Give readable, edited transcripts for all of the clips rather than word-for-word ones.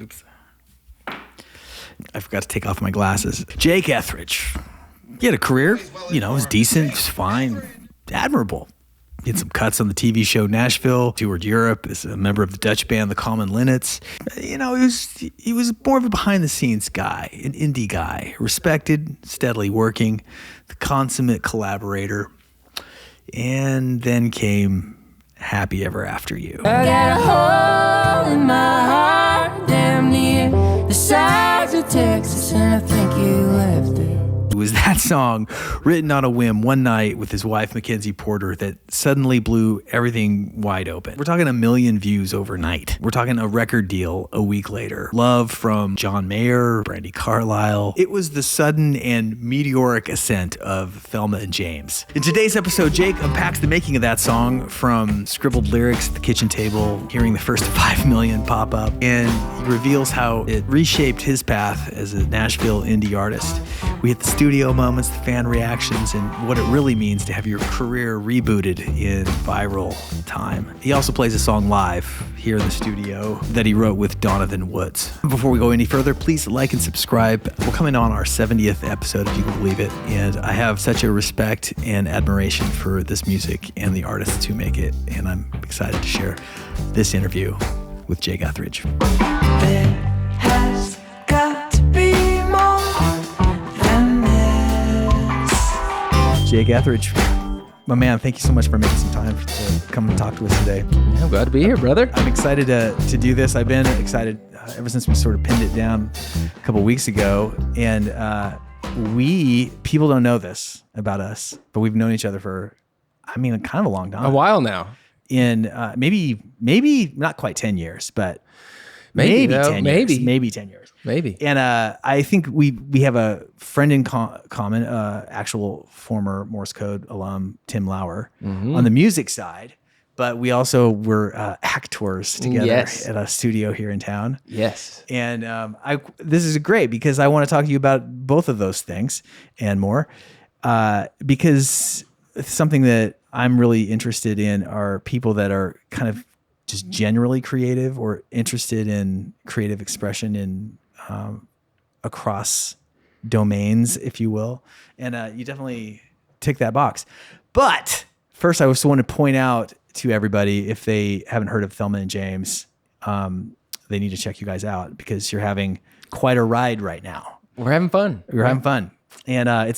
Oops. I forgot to take off my glasses. Jake Etheridge. He had a career, it was decent, it was fine, admirable. He had some cuts on the TV show Nashville, toured Europe as a member of the Dutch band The Common Linnets. He was more of a behind-the-scenes guy, an indie guy, respected, steadily working, the consummate collaborator. And then came Happy Ever After You. I got a hole in my heart, damn near the size of Texas, and I think you left it. It was that song written on a whim one night with his wife, Mackenzie Porter, that suddenly blew everything wide open. We're talking 1 million views overnight. We're talking a record deal a week later. Love from John Mayer, Brandi, Carlile. It was the sudden and meteoric ascent of Thelma and James. In today's episode, Jake unpacks the making of that song from scribbled lyrics at the kitchen table, hearing the first 5 million pop up, and he reveals how it reshaped his path as a Nashville indie artist. We hit the studio moments, the fan reactions, and what it really means to have your career rebooted in viral time. He also plays a song live here in the studio that he wrote with Donovan Woods. Before we go any further, please like and subscribe. We're coming on our 70th episode, if you can believe it, and I have such a respect and admiration for this music and the artists who make it, and I'm excited to share this interview with Jake Etheridge. There has got to be more than this. Jake Etheridge, my man, thank you so much for making some time to come and talk to us today. I'm glad to be here, brother. I'm excited to do this. I've been excited ever since we sort of pinned it down a couple weeks ago. And people don't know this about us, but we've known each other for, kind of a long time. A while now. In maybe not quite 10 years, but Maybe 10 maybe. years. Maybe 10 years. Maybe. And I think we have a friend in common, actual former Morse Code alum, Tim Lauer, on the music side. But we also were actors together at a studio here in town. Yes. And this is great because I want to talk to you about both of those things and more. Because it's something that I'm really interested in are people that are kind of just generally creative or interested in creative expression in across domains, if you will. And you definitely tick that box. But first, I just want to point out to everybody, if they haven't heard of Thelma and James, they need to check you guys out because you're having quite a ride right now. We're having fun. We're having fun. And I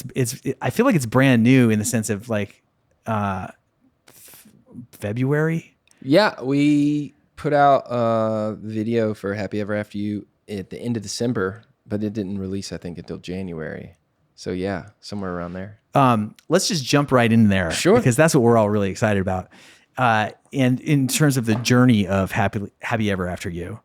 feel like it's brand new in the sense of like February. Yeah, we put out a video for Happy Ever After You at the end of December, but it didn't release, I think, until January. So yeah, somewhere around there. Let's just jump right in there. Sure. Because that's what we're all really excited about. And in terms of the journey of Happy Ever After You,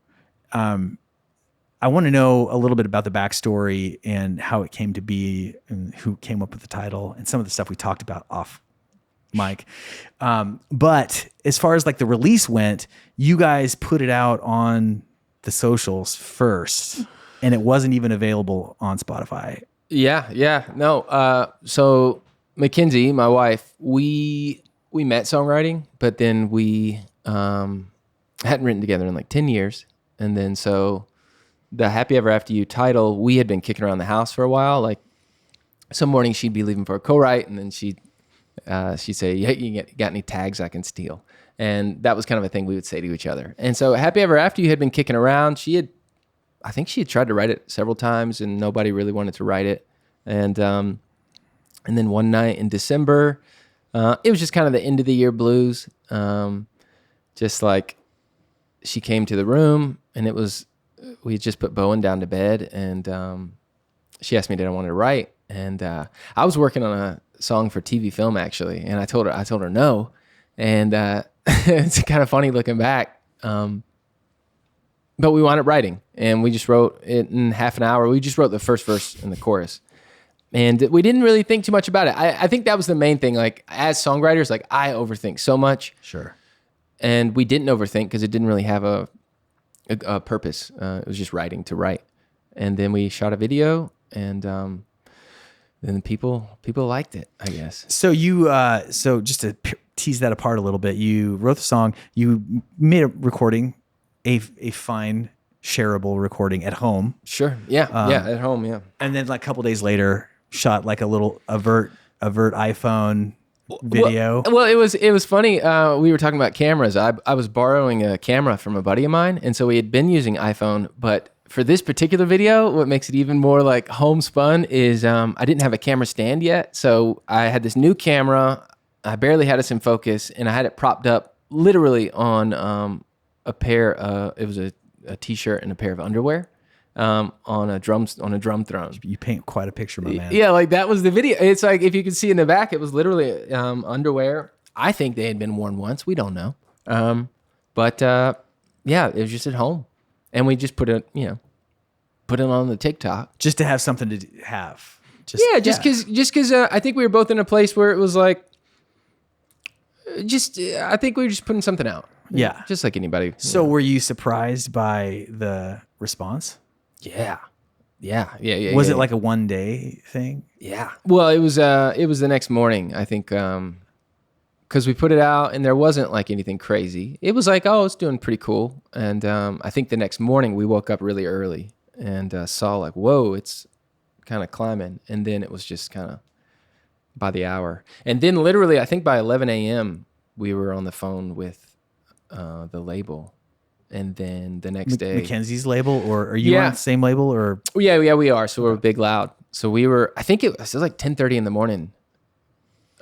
I want to know a little bit about the backstory and how it came to be and who came up with the title and some of the stuff we talked about off mic. But as far as like the release went, you guys put it out on the socials first and it wasn't even available on Spotify. Yeah. No. So Mackenzie, my wife, we met songwriting, but then we hadn't written together in like 10 years. And then so the Happy Ever After You title, we had been kicking around the house for a while. Like some morning she'd be leaving for a co-write and then she'd say, "Hey, you got any tags I can steal?" And that was kind of a thing we would say to each other. And so Happy Ever After You had been kicking around. I think she had tried to write it several times and nobody really wanted to write it. And then one night in December, it was just kind of the end of the year blues. Just like she came to the room and we had just put Bowen down to bed and she asked me did I want to write. And I was working on a song for TV film actually. And I told her no. And it's kind of funny looking back. But we wound up writing and we just wrote it in half an hour. We just wrote the first verse and the chorus. And we didn't really think too much about it. I think that was the main thing. Like as songwriters, like I overthink so much. Sure. And we didn't overthink because it didn't really have a purpose. It was just writing to write. And then we shot a video and then people liked it, I guess. So so just to tease that apart a little bit, you wrote the song, you made a recording, a fine shareable recording at home. Sure. Yeah. At home. Yeah. And then like a couple days later, shot like a little avert iPhone video. Well, it was funny. We were talking about cameras. I was borrowing a camera from a buddy of mine, and so we had been using iPhone. But for this particular video, what makes it even more like homespun is I didn't have a camera stand yet, so I had this new camera. I barely had us in focus, and I had it propped up literally on a pair. It was a t-shirt and a pair of underwear. On a drum throne. You paint quite a picture, my man. Yeah, like that was the video. It's like, if you could see in the back, it was literally underwear. I think they had been worn once. We don't know. But yeah, it was just at home, and we just put it on the TikTok just to have something to have. Just because I think we were both in a place where it was like, I think we were just putting something out. Yeah, just like anybody. So were you surprised by the response? Yeah. Was it like a one day thing? Yeah. Well, it was the next morning, I think, because we put it out and there wasn't like anything crazy. It was like, oh, it's doing pretty cool. And I think the next morning we woke up really early and saw like, whoa, it's kind of climbing. And then it was just kind of by the hour. And then literally, I think by 11 a.m. we were on the phone with the label. And then the next day, Mackenzie's label, or are you on the same label, or? Yeah, we are. So we're Big Loud. So we were, I think it was like 10:30 in the morning.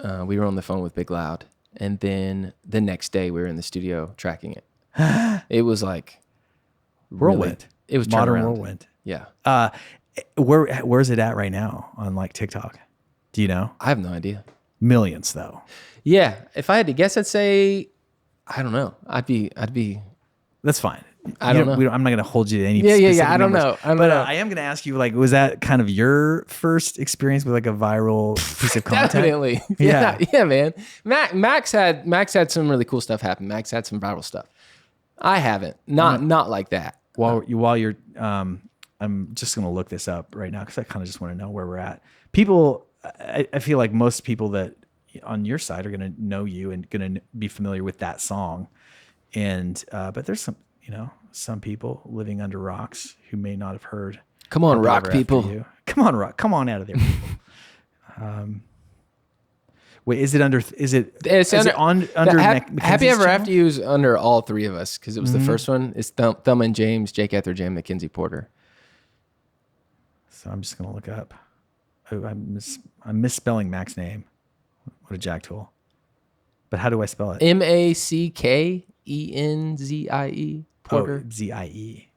We were on the phone with Big Loud, and then the next day we were in the studio tracking it. It was like whirlwind. It was modern turnaround. whirlwind. Yeah. Where's it at right now on like TikTok? Do you know? I have no idea. Millions though. Yeah. If I had to guess, I'd say, I don't know. I'd be. That's fine. I don't know. I'm not going to hold you to any. Yeah. I don't know. I am going to ask you, like, was that kind of your first experience with like a viral piece of content? Definitely. Yeah, man. Max had some really cool stuff happen. Max had some viral stuff. I haven't. Not like that. While you're, I'm just going to look this up right now because I kind of just want to know where we're at. People, I feel like most people that on your side are going to know you and going to be familiar with that song. And but there's some people living under rocks who may not have heard. Come on, rock people. Come on, rock. Come on out of there, people. Wait, is it under? Is it under? Happy Ever After You is under all three of us because it was the first one. It's Thelma and James, Jake Etheridge, and Mackenzie Porter. So I'm just gonna look up. Oh, I'm misspelling Mac's name. What a jack tool. But how do I spell it? Mackenzie Porter. Oh, Zie.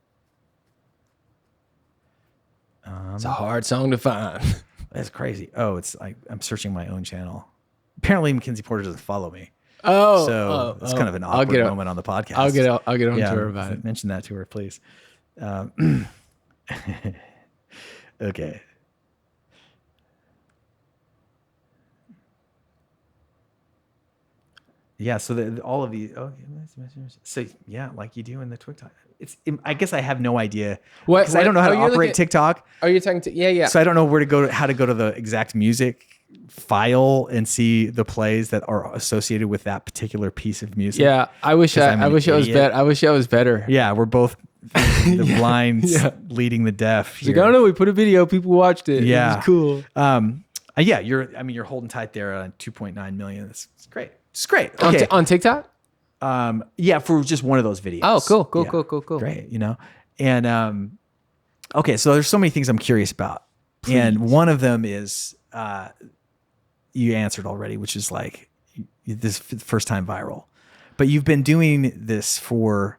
It's a hard song to find. That's crazy. Oh, it's like I'm searching my own channel. Apparently, Mackenzie Porter doesn't follow me. So it's kind of an awkward moment on the podcast. I'll get on to her about it. Mention that to her, please. Okay. Yeah, so all of these. Oh, so yeah, like you do in the TikTok. I guess I have no idea because I don't know how to operate TikTok. Are you talking to? Yeah. So I don't know how to go to the exact music file and see the plays that are associated with that particular piece of music. Yeah, I wish I was better. I wish I was better. Yeah, we're both the blind leading the deaf. Like, I don't know. We put a video, people watched it. Yeah, it was cool. Yeah, you're holding tight there on 2.9 million. It's great. It's great. Okay. On TikTok? Yeah, for just one of those videos. Oh, cool. Great, And okay, so there's so many things I'm curious about. Please. And one of them is you answered already, which is like this first time viral. But you've been doing this for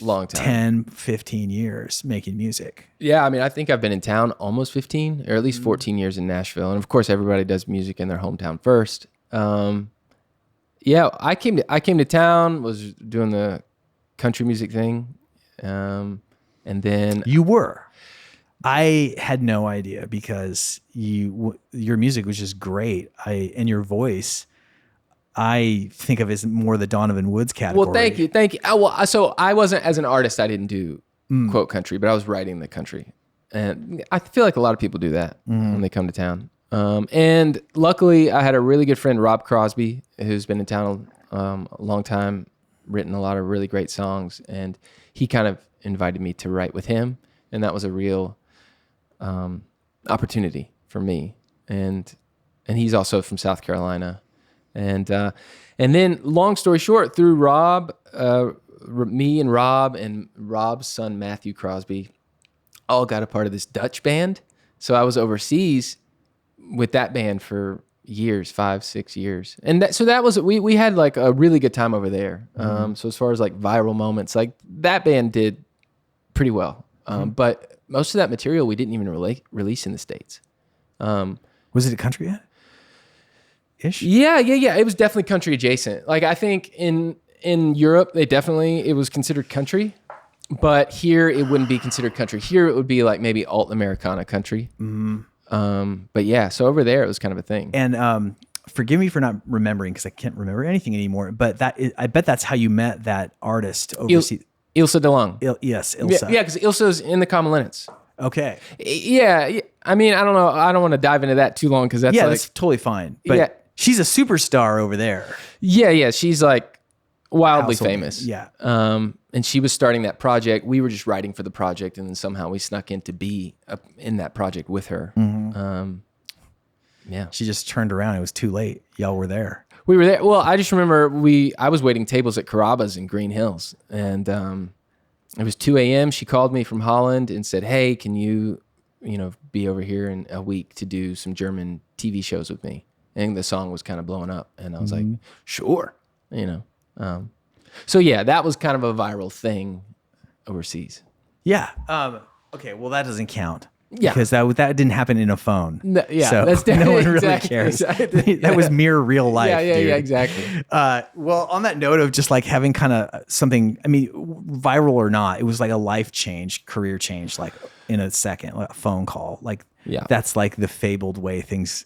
long time. 10, 15 years making music. Yeah, I mean, I think I've been in town almost 15 or at least 14 years in Nashville. And of course, everybody does music in their hometown first. Yeah, I came to town, was doing the country music thing, and then you were. I had no idea because your music was just great. And your voice, I think of as more the Donovan Woods category. Well, thank you. So I wasn't, as an artist, I didn't do quote country, but I was writing the country, and I feel like a lot of people do that when they come to town. And luckily, I had a really good friend, Rob Crosby, who's been in town a long time, written a lot of really great songs, and he kind of invited me to write with him, and that was a real opportunity for me. And he's also from South Carolina, and then long story short, through Rob, me and Rob's son Matthew Crosby all got a part of this Dutch band. So I was overseas with that band for years, 5-6 years. And that was, we had like a really good time over there. So as far as like viral moments, like that band did pretty well. But most of that material we didn't even release in the States. Was it a country yet? Ish? Yeah. It was definitely country adjacent. Like I think in Europe, it was considered country, but here it wouldn't be considered country. Here it would be like maybe alt Americana country. But yeah, so over there it was kind of a thing. And forgive me for not remembering because I can't remember anything anymore. But I bet that's how you met that artist overseas. Ilse DeLong. Yes, Ilse. Yeah, because Ilse's in the Common Linnets. Okay. Yeah, I mean, I don't know. I don't want to dive into that too long because that's totally fine. But she's a superstar over there. Yeah, she's like wildly famous. Yeah. And she was starting that project. We were just writing for the project, and then somehow we snuck in to be in that project with her. Yeah. She just turned around. It was too late. Y'all were there. We were there. Well, I just remember I was waiting tables at Carrabba's in Green Hills, and it was 2 a.m. She called me from Holland and said, "Hey, can you be over here in a week to do some German TV shows with me?" And the song was kind of blowing up, and I was like, "Sure," So yeah, that was kind of a viral thing overseas. Yeah. Okay. Well, that doesn't count. Yeah. Because that didn't happen in a phone. No, yeah. So that's no one really exactly, cares. Exactly. That was mere real life. Yeah, dude. exactly. Well, on that note of just like having kind of something, I mean, viral or not, it was like a life change, career change, like in a second, like a phone call. Like that's like the fabled way things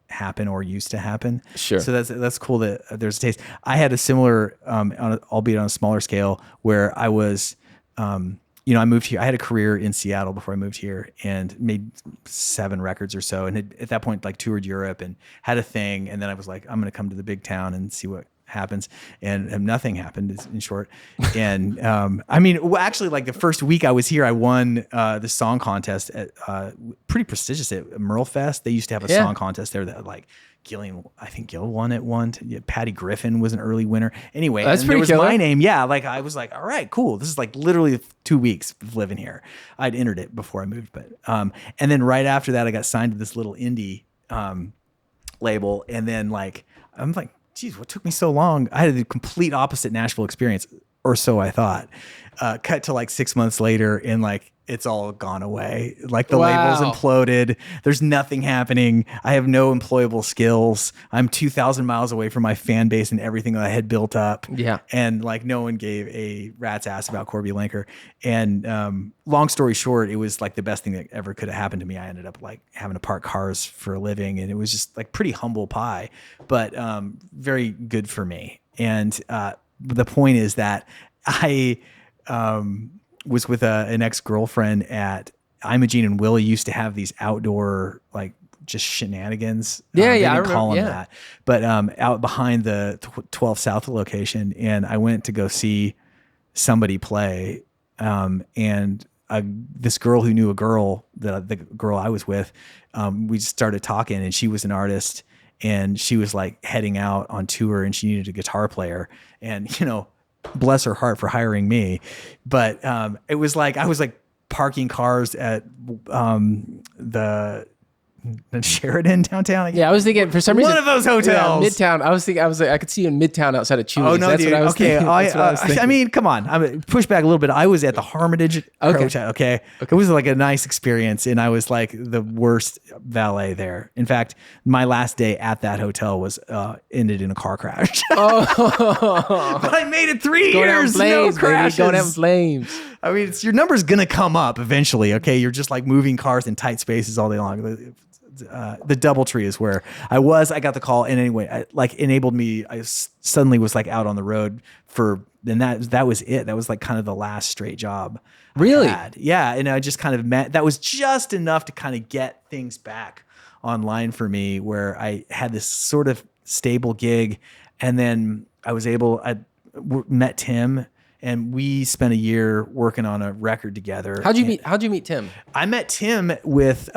happen or used to happen. Sure. So that's cool that there's a taste. I had a similar, albeit on a smaller scale, where I was, I moved here. I had a career in Seattle before I moved here and made 7 records or so. And at that point, like toured Europe and had a thing. And then I was like, I'm going to come to the big town and see what happens. And nothing happened in short. And actually like the first week I was here, I won the song contest at pretty prestigious at Merlefest. They used to have a song contest there that like Gil won it one. Patty Griffin was an early winner. Anyway, that's pretty there was killer. my name. Yeah, like I was like, all right, cool. This is like literally 2 weeks of living here. I'd entered it before I moved, but and then right after that, I got signed to this little indie label, and then like I'm like, geez, what took me so long? I had the complete opposite Nashville experience, or so I thought. Cut to like 6 months later, and like it's all gone away. Like the label's imploded. There's nothing happening. I have no employable skills. I'm 2,000 miles away from my fan base and everything that I had built up. Yeah. And like no one gave a rat's ass about Korby Lenker. And long story short, it was like the best thing that ever could have happened to me. I ended up like having to park cars for a living, and it was just like pretty humble pie, but very good for me. And the point is that I was with an ex-girlfriend at Imogene and Willie used to have these outdoor like just shenanigans. I didn't call them remember that, but out behind the 12 South location, and I went to go see somebody play, and this girl who knew a girl, the girl I was with, we just started talking, and she was an artist, and she was like heading out on tour, and she needed a guitar player, and bless her heart for hiring me. But it was like I was like parking cars at the Sheridan downtown. Yeah, I was thinking for some reason one of those hotels. Yeah, Midtown. I was like, I could see you in Midtown outside of Chewy's. Oh no, That's dude. what I was thinking. That's what I was thinking. I mean, come on. I'm push back a little bit. I was at the Hermitage Hotel. Okay. It was like a nice experience, and I was like the worst valet there. In fact, my last day at that hotel was ended in a car crash. Oh, but I made it 3 going out in years. flames, No crashes. baby. Going out in flames. I mean, your number's gonna come up eventually. Okay, you're just like moving cars in tight spaces all day long. The DoubleTree is where I was. I got the call, and anyway, enabled me. I suddenly was like out on the road and that was it. That was like kind of the last straight job. Really? I had. Yeah, and I just kind of that was just enough to kind of get things back online for me, where I had this sort of stable gig, and then I met Tim. and we spent a year working on a record together. How'd you meet Tim? I met Tim with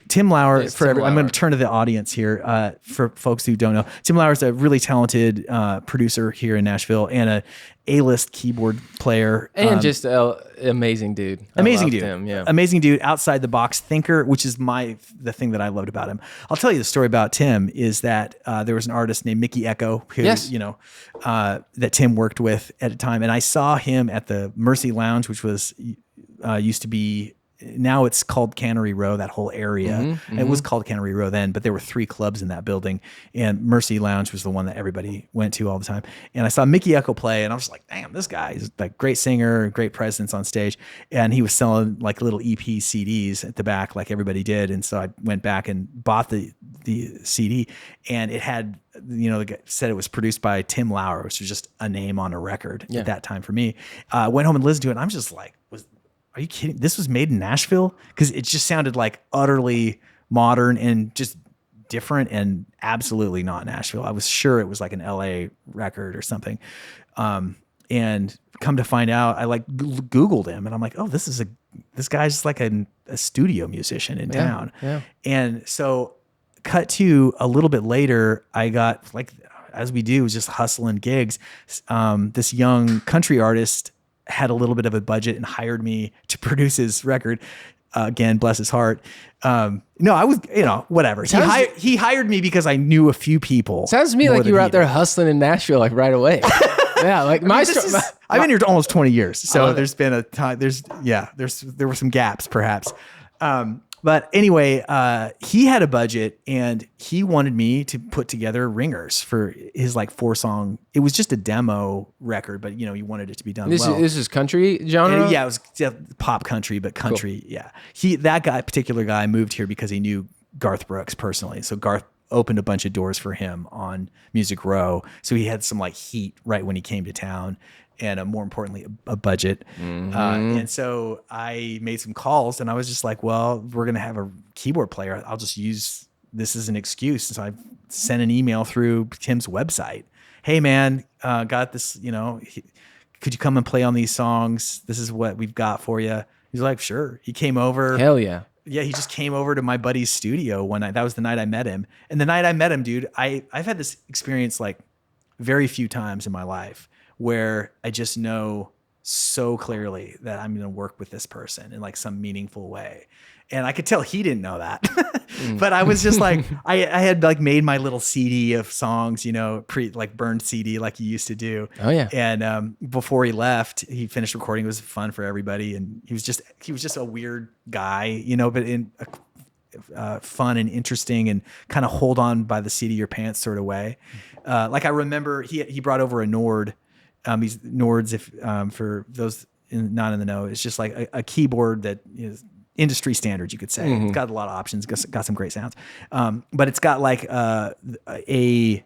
Tim Lauer. Yes, Tim I'm Lauer. going to turn to the audience here for folks who don't know. Tim Lauer is a really talented producer here in Nashville and a A-list keyboard player. And just an amazing dude. Amazing I dude. loved him, yeah. Amazing dude, outside the box thinker, which is the thing that I loved about him. I'll tell you the story about Tim is that there was an artist named Mickey Echo who, Yes. that Tim worked with at a time. And I saw him at the Mercy Lounge, which was used to be, now it's called Cannery Row, that whole area. It was called Cannery Row then, but there were 3 clubs in that building. And Mercy Lounge was the one that everybody went to all the time. And I saw Mickey Echo play, and I was like, damn, this guy is like great singer, great presence on stage. And he was selling like little EP CDs at the back like everybody did. And so I went back and bought the CD, and it had, the guy said it was produced by Tim Lauer, which was just a name on a record at that time for me. Went home and listened to it, and I'm just like, are you kidding? This was made in Nashville? Because it just sounded like utterly modern and just different and absolutely not Nashville. I was sure it was like an LA record or something. And come to find out, I like Googled him, and I'm like, oh, this guy's like a studio musician in town. Yeah. And so cut to a little bit later, I got, like, as we do, just hustling gigs. This young country artist had a little bit of a budget and hired me to produce his record. Again, bless his heart. I was, whatever. He hired me because I knew a few people. Sounds to me like you were out there hustling in Nashville like right away. Yeah, like I've been here almost 20 years, so there's been a time. There were some gaps, perhaps. But anyway, he had a budget, and he wanted me to put together ringers for his like 4-song. It was just a demo record, but he wanted it to be done well. This is country genre? And, it was pop country, but country. Cool. Yeah. That particular guy moved here because he knew Garth Brooks personally. So Garth opened a bunch of doors for him on Music Row. So he had some like heat right when he came to town. And more importantly, a budget. And so I made some calls, and I was just like, well, we're going to have a keyboard player. I'll just use this as an excuse. So I sent an email through Tim's website. Hey, man, got this, could you come and play on these songs? This is what we've got for you. He's like, sure. He came over. Hell yeah. Yeah, he just came over to my buddy's studio one night. That was the night I met him. And the night I met him, dude, I've had this experience like very few times in my life, where I just know so clearly that I'm going to work with this person in like some meaningful way. And I could tell he didn't know that, but I was just like, I had like made my little CD of songs, like burned CD like you used to do. Oh yeah. And before he left, he finished recording. It was fun for everybody. And he was just a weird guy, but in a fun and interesting and kind of hold on by the seat of your pants sort of way. Like I remember he brought over a Nord. These Nords, for those not in the know, it's just like a keyboard that is industry standard, you could say. It's got a lot of options, got some great sounds. But it's got like a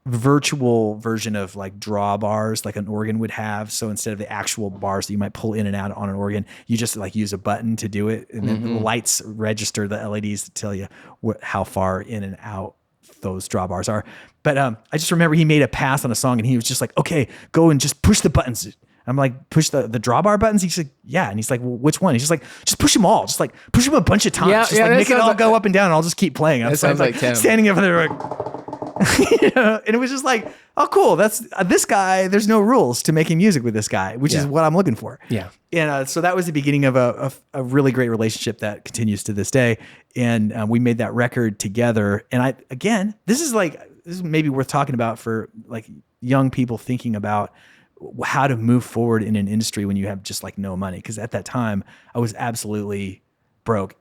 virtual version of like drawbars like an organ would have. So instead of the actual bars that you might pull in and out on an organ, you just like use a button to do it. And then the lights register the LEDs to tell you how far in and out those drawbars are. But I just remember he made a pass on a song, and he was just like, okay, go and just push the buttons. I'm like, push the drawbar buttons? He's like, yeah. And he's like, well, which one? He's just like, just push them all. Just like push them a bunch of times. Just like make it all go up and down, and I'll just keep playing. That sounds like Tim. Standing over there like, and it was just like, oh, cool. That's this guy. There's no rules to making music with this guy, which is what I'm looking for. Yeah. And so that was the beginning of a really great relationship that continues to this day. And we made that record together. And this is maybe worth talking about for like young people thinking about how to move forward in an industry when you have just like no money. Cause at that time I was absolutely broke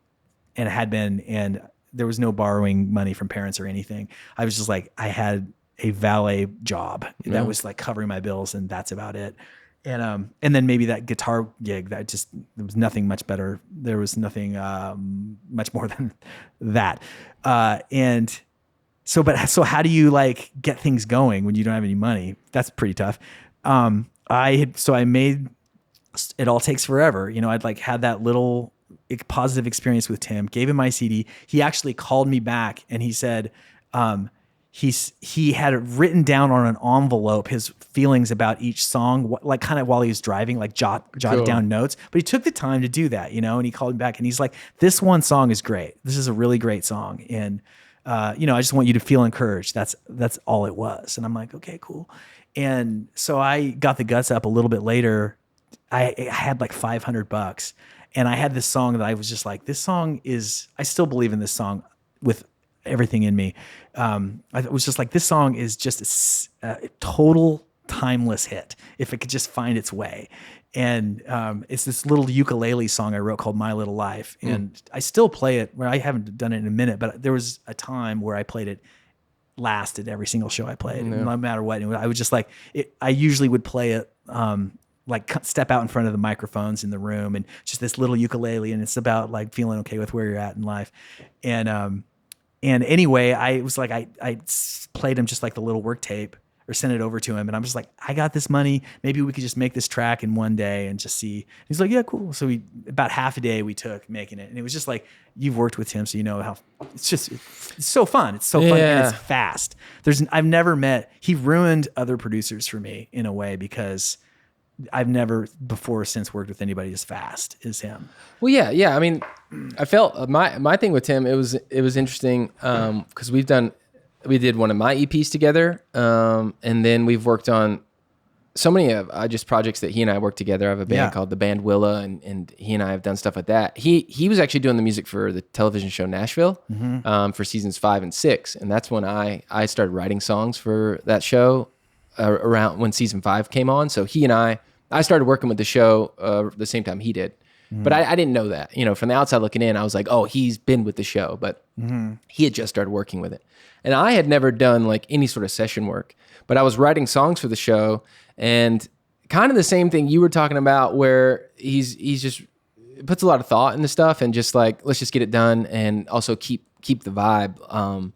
and had been, and there was no borrowing money from parents or anything. I was just like, I had a valet job that was like covering my bills, and that's about it. And then maybe that guitar gig there was nothing much better. There was nothing much more than that. So how do you like get things going when you don't have any money? That's pretty tough. I made It All Takes Forever. I'd like had that little positive experience with Tim, gave him my CD. He actually called me back and he said, he had written down on an envelope his feelings about each song, like kind of while he was driving, like jotted down notes. But he took the time to do that, you know, and he called me back and he's like, this one song is great. This is a really great song. And, you know, I just want you to feel encouraged. That's all it was. And I'm like, okay, cool. And so I got the guts up a little bit later. I had like $500 and I had this song that I was just like, this song is, I still believe in this song with everything in me. I was just like, this song is just a total timeless hit if it could just find its way. And it's this little ukulele song I wrote called My Little Life. And I still play it. Well, I haven't done it in a minute, but there was a time where I played it last at every single show I played, no matter what. And I was just like, I usually would play it like step out in front of the microphones in the room and just this little ukulele. And it's about like feeling okay with where you're at in life. And anyway, I was like, I played him just like the little work tape or sent it over to him. And I'm just like, I got this money. Maybe we could just make this track in one day and just see. He's like, yeah, cool. So about half a day we took making it. And it was just like, you've worked with him, so you know how it's so fun. It's so fun and it's fast. I've never met, he ruined other producers for me in a way because I've never before or since worked with anybody as fast as him. Well, yeah. I mean, I felt my thing with Tim. It was interesting because we did one of my EPs together, and then we've worked on so many of just projects that he and I worked together. I have a band called the band Willa, and he and I have done stuff like that. He was actually doing the music for the television show Nashville for seasons 5 and 6, and that's when I started writing songs for that show around when season 5 came on. So he and I started working with the show the same time he did. But I didn't know that. You know, from the outside looking in, I was like, oh, he's been with the show. But he had just started working with it. And I had never done like any sort of session work. But I was writing songs for the show. And kind of the same thing you were talking about where he's just puts a lot of thought into stuff and just like, let's just get it done. And also keep the vibe.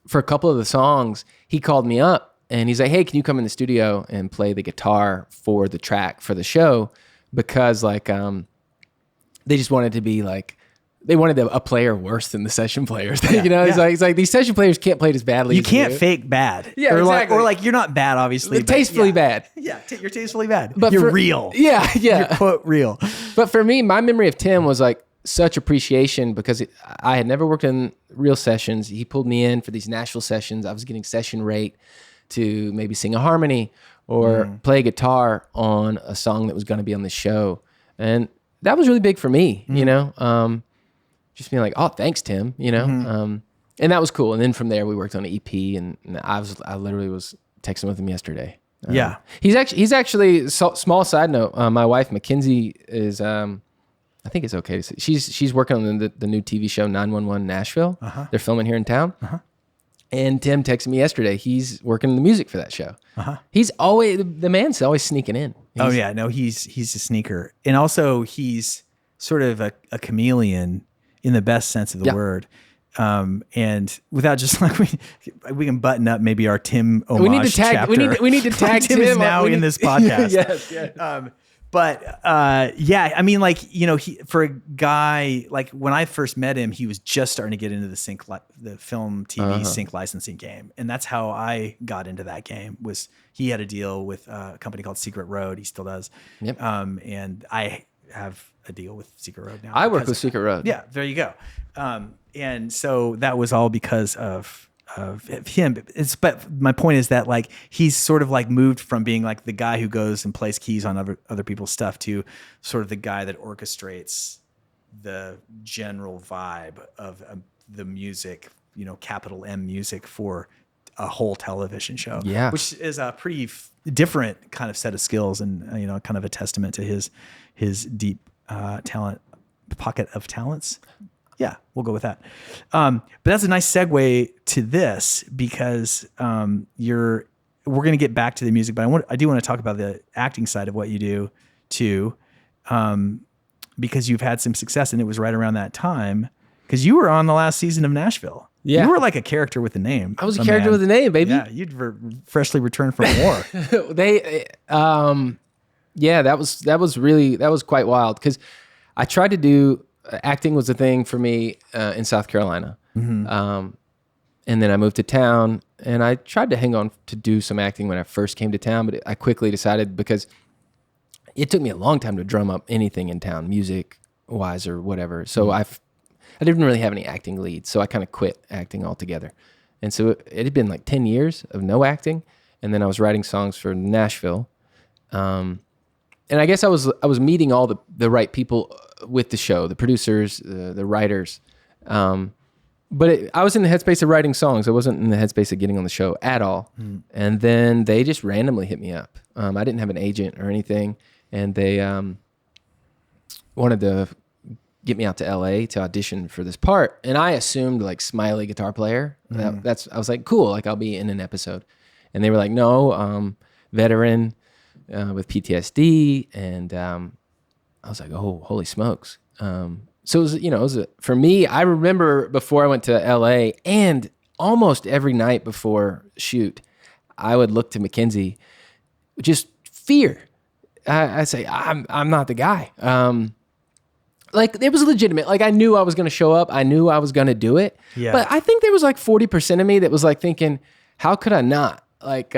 For a couple of the songs, he called me up. And he's like, hey, can you come in the studio and play the guitar for the track for the show? Because like they just wanted to be like, they wanted a player worse than the session players. You know, he's like, these session players can't play it as badly. You can't fake bad. Yeah, or exactly. Like you're not bad, obviously. Tastefully bad. Yeah, you're tastefully bad. But you're real. Yeah. You're quote real. But for me, my memory of Tim was like such appreciation because I had never worked in real sessions. He pulled me in for these Nashville sessions. I was getting session rate to maybe sing a harmony or play guitar on a song that was going to be on the show. And that was really big for me, you know, just being like, oh, thanks, Tim, you know? And that was cool. And then from there we worked on an EP and I literally was texting with him yesterday. He's actually small side note. My wife, Mackenzie is, I think it's okay to say she's working on the new TV show 911 Nashville. They're filming here in town. And Tim texted me yesterday. He's working the music for that show. He's always, the man's always sneaking in. He's a sneaker. And also he's sort of a chameleon in the best sense of the word. And without just like, we can button up maybe our Tim homage chapter. We need to tag Tim is now in this podcast. Yes. But I mean, like, you know, for a guy, like when I first met him, he was just starting to get into the film TV sync licensing game. And that's how I got into that game. Was he had a deal with a company called Secret Road. He still does. Yep. And I have a deal with Secret Road now. I work with Secret Road. Yeah, there you go. And so that was all because of him. But my point is that like he's sort of like moved from being like the guy who goes and plays keys on other people's stuff to sort of the guy that orchestrates the general vibe of the music, you know, capital M music for a whole television show. Yeah, which is a pretty different kind of set of skills and you know, kind of a testament to his deep pocket of talents. Yeah, we'll go with that. But that's a nice segue to this because we're going to get back to the music, but I do want to talk about the acting side of what you do too, because you've had some success, and it was right around that time because you were on the last season of Nashville. Yeah, you were like a character with a name. I was a character with a name, baby. Yeah, you'd freshly returned from war. That was quite wild because I tried to do. Acting was a thing for me in South Carolina. And then I moved to town, and I tried to hang on to do some acting when I first came to town, but I quickly decided, because it took me a long time to drum up anything in town, music-wise or whatever. So I didn't really have any acting leads, so I kind of quit acting altogether. And so it had been like 10 years of no acting, and then I was writing songs for Nashville. And I guess I was meeting all the right people with the show, the producers, the writers. But I was in the headspace of writing songs. I wasn't in the headspace of getting on the show at all. And then they just randomly hit me up. I didn't have an agent or anything, and they wanted to get me out to LA to audition for this part. And I assumed like smiley guitar player. I was like, cool, like I'll be in an episode. And they were like, no, veteran with PTSD. And I was like, oh, holy smokes. So it was for me, I remember before I went to LA, and almost every night before shoot, I would look to Mackenzie, just fear. I'd say, I'm not the guy. Like it was legitimate. Like I knew I was going to show up. I knew I was going to do it. Yeah. But I think there was like 40% of me that was like thinking, how could I not? Like,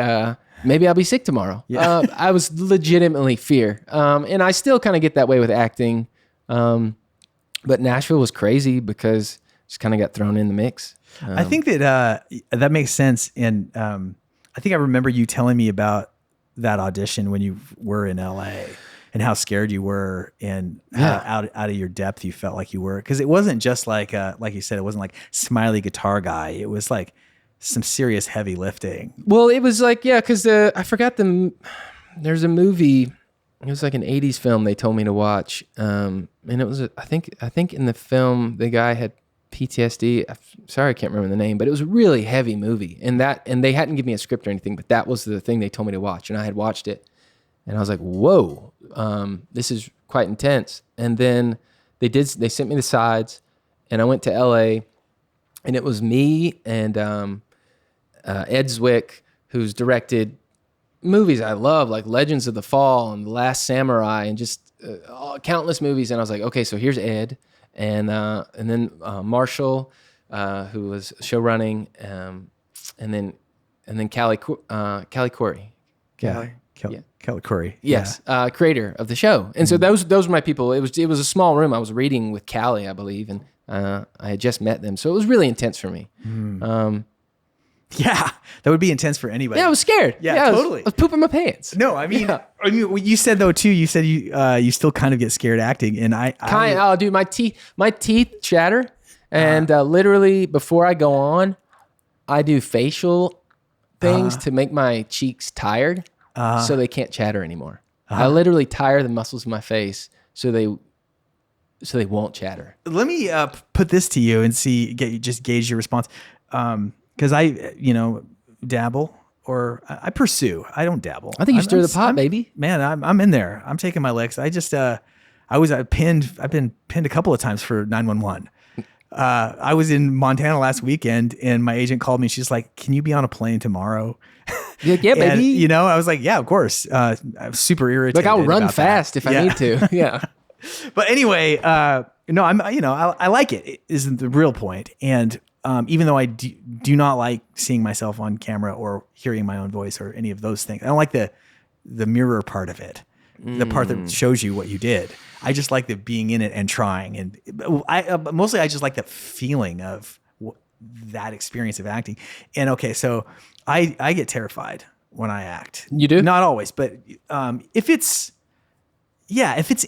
maybe I'll be sick tomorrow. Yeah. I was legitimately fear. And I still kind of get that way with acting. But Nashville was crazy because just kind of got thrown in the mix. I think that makes sense. And I think I remember you telling me about that audition when you were in LA and how scared you were and how out of your depth you felt like you were. Because it wasn't just like you said, it wasn't like smiley guitar guy. It was like some serious heavy lifting. Well, it was like, because I forgot there's a movie. It was like an 80s film they told me to watch. And it was, I think in the film, the guy had PTSD. Sorry, I can't remember the name, but it was a really heavy movie. And they hadn't given me a script or anything, but that was the thing they told me to watch. And I had watched it. And I was like, whoa, this is quite intense. And then they sent me the sides, and I went to LA, and it was me and Ed Zwick, who's directed movies I love, like Legends of the Fall and The Last Samurai, and just countless movies. And I was like, okay, so here's Ed, and then Marshall, who was show running, and then Callie Korby. Kelly Corey. Yes, creator of the show. And so those were my people. It was a small room. I was reading with Callie, I believe, and I had just met them. So it was really intense for me. Yeah, that would be intense for anybody. Yeah, I was scared. Yeah, totally. I was pooping my pants. No, I mean, what you said though too. You said you still kind of get scared acting, and I'll do my teeth chatter, and literally before I go on, I do facial things to make my cheeks tired, so they can't chatter anymore. I literally tire the muscles of my face so they won't chatter. Let me put this to you and just gauge your response. Because I, dabble or I pursue. I don't dabble. I think you stir the pot, baby. Man, I'm in there. I'm taking my licks. I just, I've been pinned a couple of times for 911. I was in Montana last weekend, and my agent called me. She's like, "Can you be on a plane tomorrow?" Yeah, baby. And, I was like, "Yeah, of course." I was super irritated. Like I'll run fast if I need to. Yeah. But anyway, no, I like it. Is the real point. And even though I do not like seeing myself on camera or hearing my own voice or any of those things, I don't like the mirror part of it, the part that shows you what you did. I just like the being in it and trying. And mostly I just like the feeling of that experience of acting. And okay, so I get terrified when I act. You do? Not always, but if it's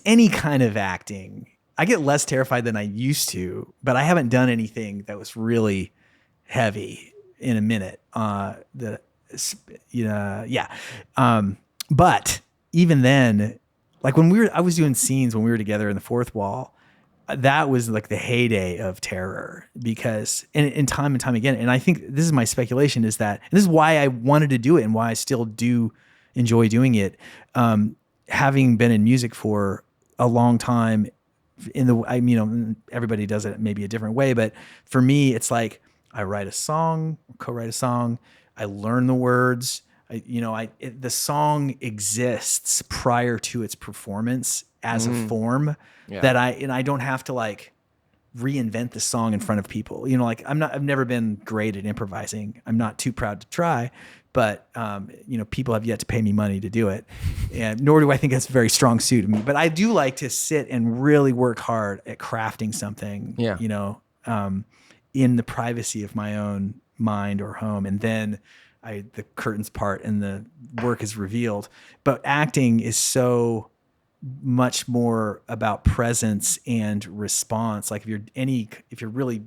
any kind of acting, I get less terrified than I used to, but I haven't done anything that was really heavy in a minute. But even then, like I was doing scenes when we were together in the fourth wall, that was like the heyday of terror because in time and time again, and I think this is my speculation is that, and this is why I wanted to do it and why I still do enjoy doing it. Having been in music for a long time, everybody does it maybe a different way, but for me, it's like I write a song, co-write a song, I learn the words, the song exists prior to its performance as a form that I don't have to like reinvent the song in front of people. You know, like I've never been great at improvising. I'm not too proud to try, but you know, people have yet to pay me money to do it, and nor do I think that's a very strong suit of me. But I do like to sit and really work hard at crafting something. Yeah. You know, in the privacy of my own mind or home, and then the curtains part and the work is revealed. But acting is so much more about presence and response. Like if you're really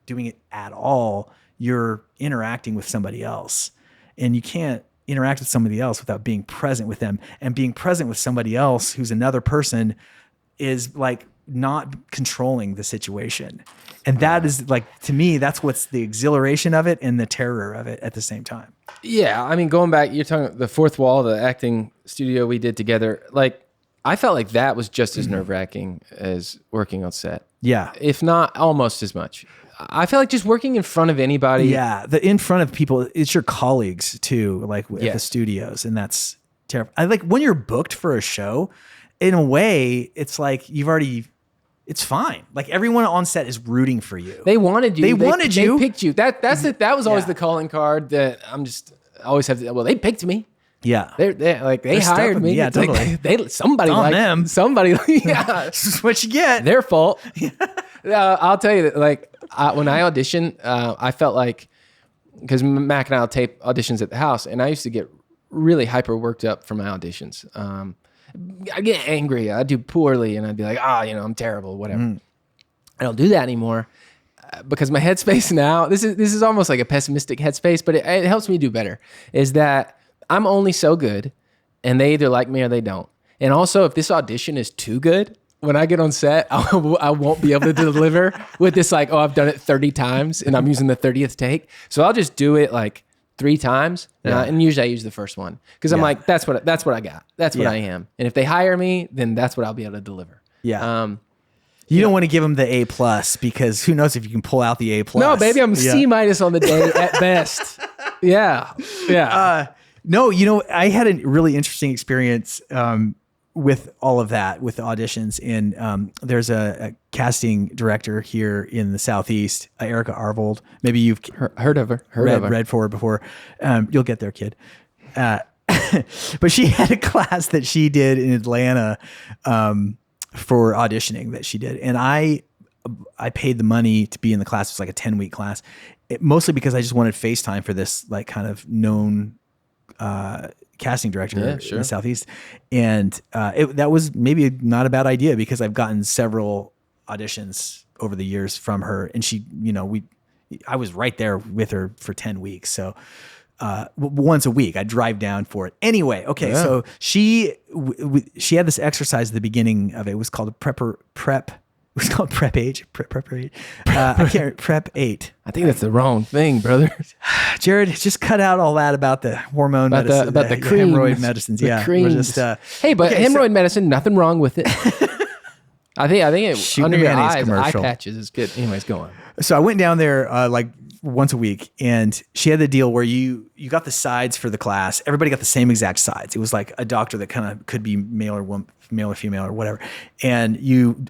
doing it at all, you're interacting with somebody else, and you can't interact with somebody else without being present with them. And being present with somebody else who's another person is like not controlling the situation. And that is like, to me, that's what's the exhilaration of it and the terror of it at the same time. Yeah. I mean, going back, you're talking the fourth wall, the acting studio we did together. Like, I felt like that was just as nerve-wracking as working on set. Yeah. If not almost as much. I feel like just working in front of anybody. Yeah. In front of people, it's your colleagues too, like at the studios. And that's terrible. I like when you're booked for a show, in a way, it's like it's fine. Like everyone on set is rooting for you. They wanted you. They wanted you. They picked you. That was always the calling card that I always have to, well, they picked me. Yeah. They hired me. Yeah, it's totally. Like, somebody liked them. Somebody, yeah. This is what you get. Their fault. I'll tell you that, like, when I audition, I felt like, because Mac and I'll tape auditions at the house, and I used to get really hyper worked up for my auditions. I get angry. I do poorly, and I'd be like, I'm terrible, whatever. I don't do that anymore because my headspace now, this is almost like a pessimistic headspace, but it helps me do better, is that I'm only so good, and they either like me or they don't. And also, if this audition is too good, when I get on set, I won't be able to deliver with this like, I've done it 30 times, and I'm using the 30th take. So I'll just do it like 3 times, and usually I use the first one because I'm like, that's what I got. That's what I am. And if they hire me, then that's what I'll be able to deliver. Yeah. You don't want to give them the A+ because who knows if you can pull out the A+. No, baby, I'm C- on the day at best. Yeah. No, I had a really interesting experience with all of that, with the auditions. And there's a casting director here in the Southeast, Erica Arvold. Maybe you've heard of her. Read for her before. You'll get there, kid. But she had a class that she did in Atlanta for auditioning that she did. And I paid the money to be in the class. It was like a 10-week class, mostly because I just wanted FaceTime for this like kind of known casting director in the Southeast. And that was maybe not a bad idea because I've gotten several auditions over the years from her. And she, I was right there with her for 10 weeks. So once a week I'd drive down for it. Anyway, okay. Yeah. So she had this exercise at the beginning of it. It was called prep. It was called Prep 8. Prep 8. Prep 8. I think that's the wrong thing, brother. Jared, just cut out all that about the hormone medicine, about the cream, hemorrhoid medicines. Creams. Hey, but hemorrhoid medicine, nothing wrong with it. I think it under your eyes, eye patches is good. Anyways, go on. So I went down there like once a week, and she had the deal where you got the sides for the class. Everybody got the same exact sides. It was like a doctor that kind of could be male or female or whatever, and you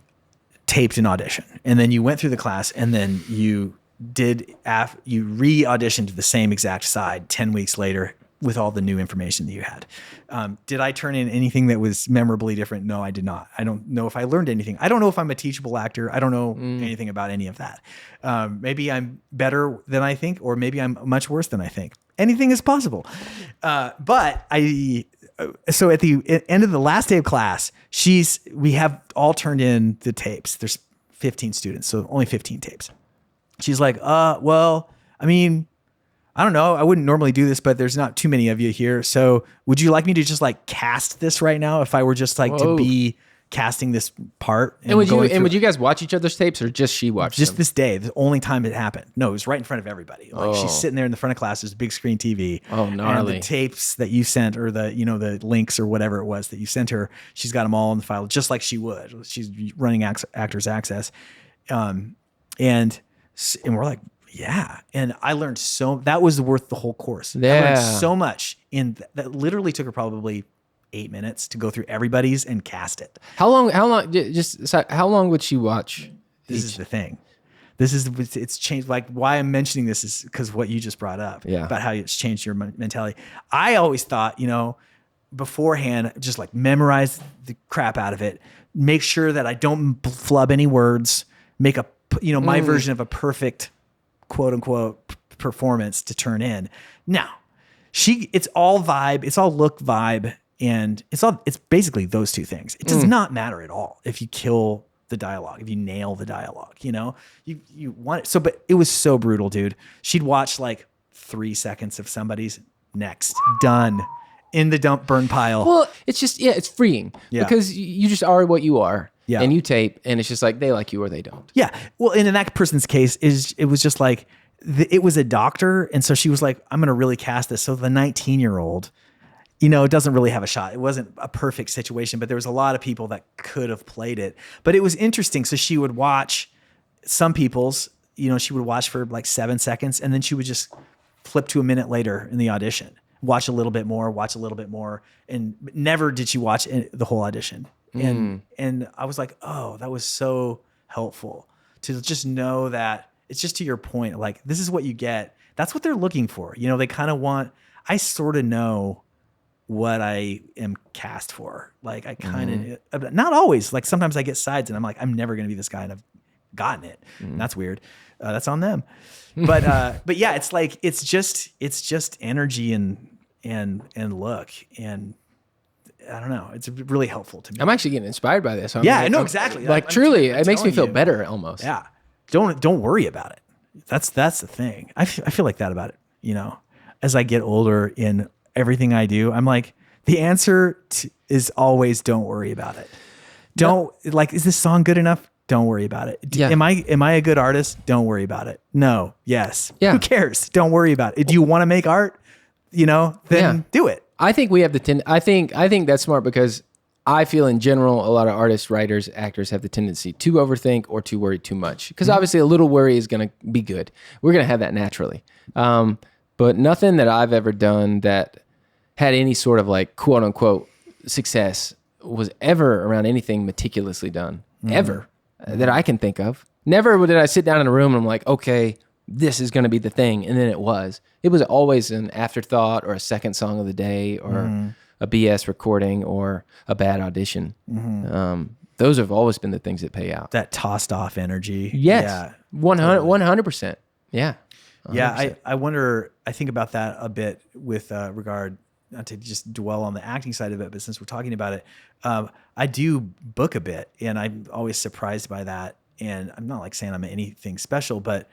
taped an audition, and then you went through the class, and then you re-auditioned the same exact side 10 weeks later with all the new information that you had. Did I turn in anything that was memorably different? No, I did not. I don't know if I learned anything. I don't know if I'm a teachable actor. I don't know anything about any of that. Maybe I'm better than I think, or maybe I'm much worse than I think. Anything is possible. But so at the end of the last day of class, we have all turned in the tapes. There's 15 students, so only 15 tapes. She's like, well, I mean, I don't know. I wouldn't normally do this, but there's not too many of you here. So would you like me to just like cast this right now if I were just like to be casting this part? And would you guys watch each other's tapes, or just she watched just them? This day, the only time it happened. No, it was right in front of everybody. Like she's sitting there in the front of class. There's a big screen TV. Oh, gnarly. And the tapes that you sent, or the links or whatever it was that you sent her, she's got them all in the file, just like she would. She's running Actors Access. And we're like, yeah. And I learned that was worth the whole course. Yeah. I learned so much that literally took her probably 8 minutes to go through everybody's and cast it. How long would she watch This is the thing. It's changed. Like why I'm mentioning this is because what you just brought up about how it's changed your mentality. I always thought, beforehand, just like memorize the crap out of it. Make sure that I don't flub any words. Make my version of a perfect quote unquote performance to turn in. Now, it's all vibe. It's all look, vibe, and it's basically those two things. It does not matter at all if you kill the dialogue, if you nail the dialogue, you want it. So, but it was so brutal, dude. She'd watch like 3 seconds of somebody's next done in the dump burn pile. Well, it's just, it's freeing because you just are what you are and you tape and it's just like, they like you or they don't. Yeah. Well, and in that person's case it was just like, it was a doctor. And so she was like, I'm going to really cast this. So the 19-year-old, it doesn't really have a shot. It wasn't a perfect situation, but there was a lot of people that could have played it. But it was interesting. So she would watch some people's, she would watch for like 7 seconds and then she would just flip to a minute later in the audition, watch a little bit more. And never did she watch the whole audition. And I was like, oh, that was so helpful to just know that it's just to your point, like, this is what you get. That's what they're looking for. They kind of I sort of know what I am cast for. Like I kind of, not always, like sometimes I get sides and I'm like, I'm never going to be this guy and I've gotten it. That's weird. That's on them. But yeah, it's like, it's just energy and look. And I don't know. It's really helpful to me. I'm actually getting inspired by this. I know exactly. Like truly, it makes me feel better almost. Yeah. Don't worry about it. That's the thing. I feel like that about it. As I get older in everything I do, I'm like, the answer is always don't worry about it. Is this song good enough? Don't worry about it. Am I a good artist? Don't worry about it. No. Yes. Yeah. Who cares? Don't worry about it. Do you want to make art? Then do it. I think we have I think that's smart because I feel in general, a lot of artists, writers, actors have the tendency to overthink or to worry too much. Because obviously a little worry is going to be good. We're going to have that naturally. But nothing that I've ever done that had any sort of like quote unquote success was ever around anything meticulously done, ever, that I can think of. Never did I sit down in a room and I'm like, okay, this is going to be the thing. And then it was. It was always an afterthought or a second song of the day or a BS recording or a bad audition. Those have always been the things that pay out. That tossed off energy. Yes. Yeah. 100%. Yeah. 100%. Yeah. I wonder, I think about that a bit with regard, not to just dwell on the acting side of it, but since we're talking about it, I do book a bit and I'm always surprised by that. And I'm not like saying I'm anything special, but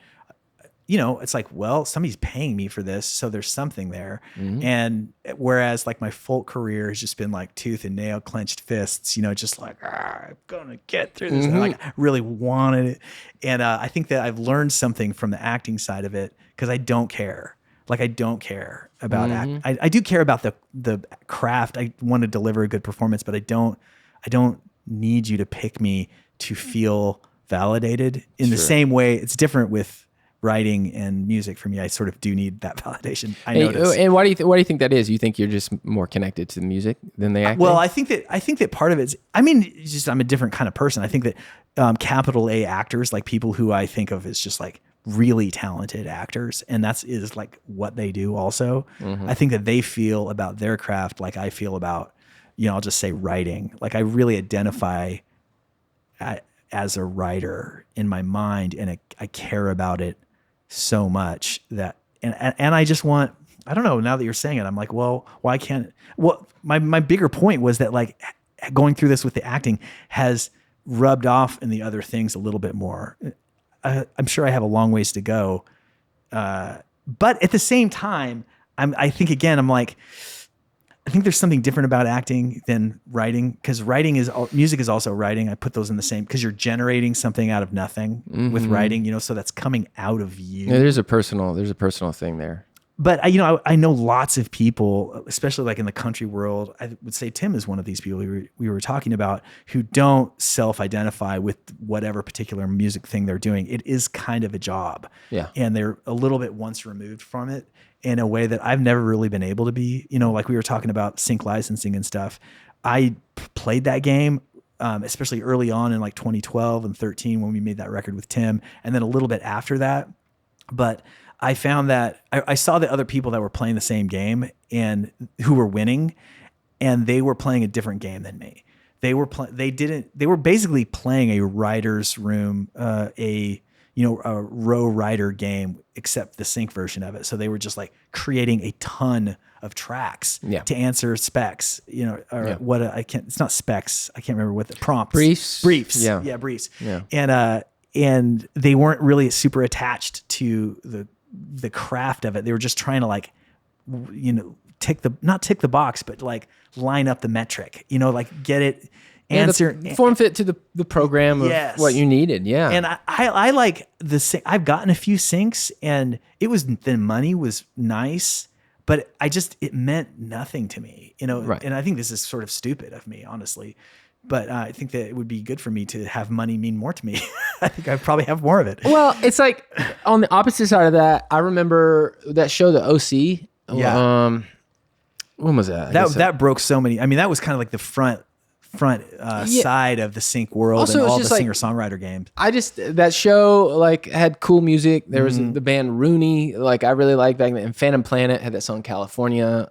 it's like, well, somebody's paying me for this. So there's something there. And whereas like my folk career has just been like tooth and nail, clenched fists, just like, I'm going to get through this. And like, I really wanted it. And I think that I've learned something from the acting side of it because I don't care. Like, I don't care about acting. I do care about the craft. I want to deliver a good performance, but I don't need you to pick me to feel validated in the same way. It's different with writing and music for me. I sort of do need that validation. I notice. And why do you think that is? You think you're just more connected to the music than the acting? Well, I think that part of it's, I'm a different kind of person. I think that capital A actors, like people who I think of as just like really talented actors, and is like what they do also. I think that they feel about their craft like I feel about, I'll just say writing. Like I really identify as a writer in my mind, and I care about it so much that, and I just want, I don't know, now that you're saying it, I'm like, well, why can't, my bigger point was that like going through this with the acting has rubbed off in the other things a little bit more. I'm sure I have a long ways to go. But at the same time, I think again, I'm like, I think there's something different about acting than writing, because music is also writing. I put those in the same, because you're generating something out of nothing with writing, so that's coming out of you. Yeah, there's a personal thing there. But I know lots of people, especially like in the country world. I would say Tim is one of these people we were talking about, who don't self-identify with whatever particular music thing they're doing. It is kind of a job. Yeah. And they're a little bit once removed from it in a way that I've never really been able to be. Like we were talking about sync licensing and stuff. I played that game especially early on in like 2012 and 13 when we made that record with Tim, and then a little bit after that. But I found that I saw the other people that were playing the same game and who were winning, and they were playing a different game than me. They were basically playing a writer's room, a row rider game, except the sync version of it. So they were just like creating a ton of tracks to answer specs, it's not specs. I can't remember what the prompts. Briefs. Yeah. Briefs. Yeah. And they weren't really super attached to the craft of it. They were just trying to like, not tick the box, but like line up the metric, like get it, answer, form fit to the program of what you needed. Yeah. And I like I've gotten a few syncs, and the money was nice, but it meant nothing to me, right. And I think this is sort of stupid of me, honestly, but I think that it would be good for me to have money mean more to me. I think I probably have more of it. Well, it's like on the opposite side of that, I remember that show, The OC. Yeah. When was that? That broke so many. I mean, that was kind of like the front side of the sync world also, and all the singer-songwriter games. That show like had cool music. There was the band Rooney, like I really liked back then. And Phantom Planet had that song California.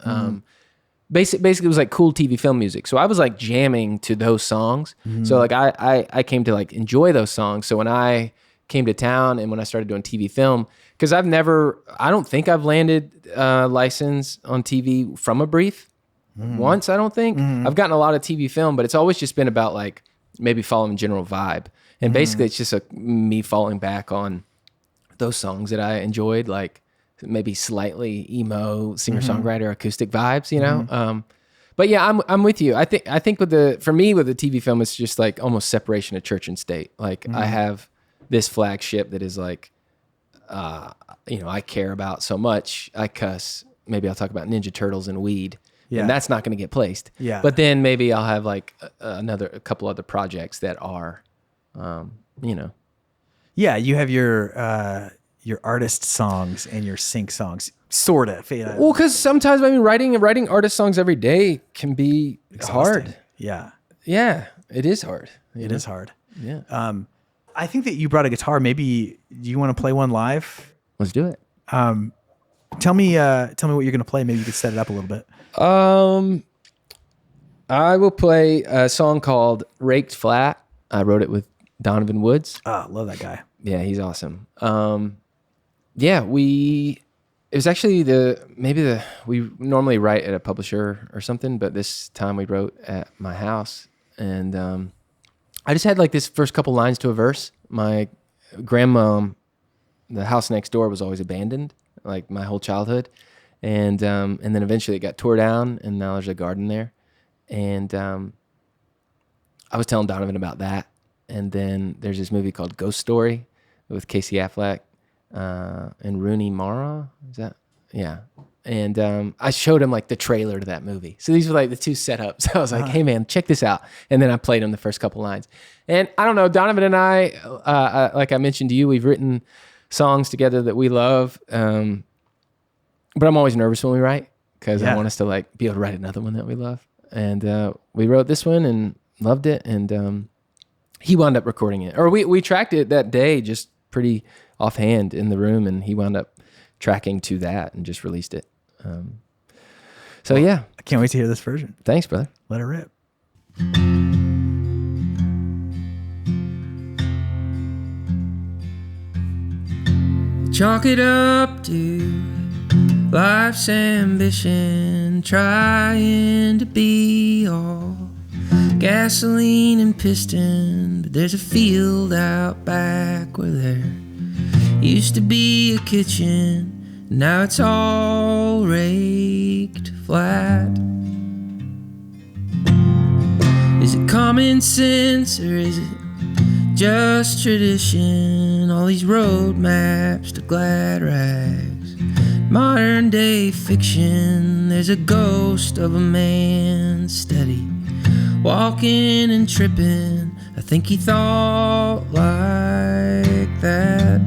Basically it was like cool TV film music. So I was like jamming to those songs. So like I came to like enjoy those songs. So when I came to town and when I started doing TV film, because I don't think I've landed license on TV from a brief once, I don't think. I've gotten a lot of TV film, but it's always just been about like maybe following general vibe. And basically it's just me falling back on those songs that I enjoyed, like maybe slightly emo singer-songwriter acoustic vibes, But yeah, I'm with you. I think for me with the TV film, it's just like almost separation of church and state. Like I have this flagship that is like, I care about so much. I cuss. Maybe I'll talk about Ninja Turtles and weed. Yeah. And that's not going to get placed. Yeah. But then maybe I'll have like a couple other projects that are, Yeah, you have your artist songs and your sync songs, sort of. Well, because sometimes writing artist songs every day can be exhausting. Hard. Yeah. Yeah, it is hard. It is hard. Yeah. I think that you brought a guitar. Maybe do you want to play one live? Let's do it. Tell me what you're going to play. Maybe you could set it up a little bit. I will play a song called Raked Flat. I wrote it with Donovan Woods. Oh, love that guy. Yeah, he's awesome. It was actually we normally write at a publisher or something, but this time we wrote at my house. And I just had like this first couple lines to a verse. My grandma, the house next door was always abandoned, like my whole childhood. And then eventually it got tore down, and now there's a garden there. And I was telling Donovan about that. And then there's this movie called Ghost Story with Casey Affleck and Rooney Mara. Is that? Yeah. And I showed him like the trailer to that movie. So these were like the two setups. I was like, hey man, check this out. And then I played him the first couple lines. And I don't know, Donovan and I, like I mentioned to you, we've written songs together that we love. But I'm always nervous when we write because I want us to like be able to write another one that we love. And we wrote this one and loved it. And he wound up recording it. Or we tracked it that day just pretty offhand in the room. And he wound up tracking to that and just released it. Yeah. I can't wait to hear this version. Thanks, brother. Let it rip. Chalk it up to life's ambition, trying to be all gasoline and piston. But there's a field out back where there used to be a kitchen. Now it's all raked flat. Is it common sense or is it just tradition? All these road maps to glad rags, modern day fiction. There's a ghost of a man steady walking and tripping. I think he thought like that.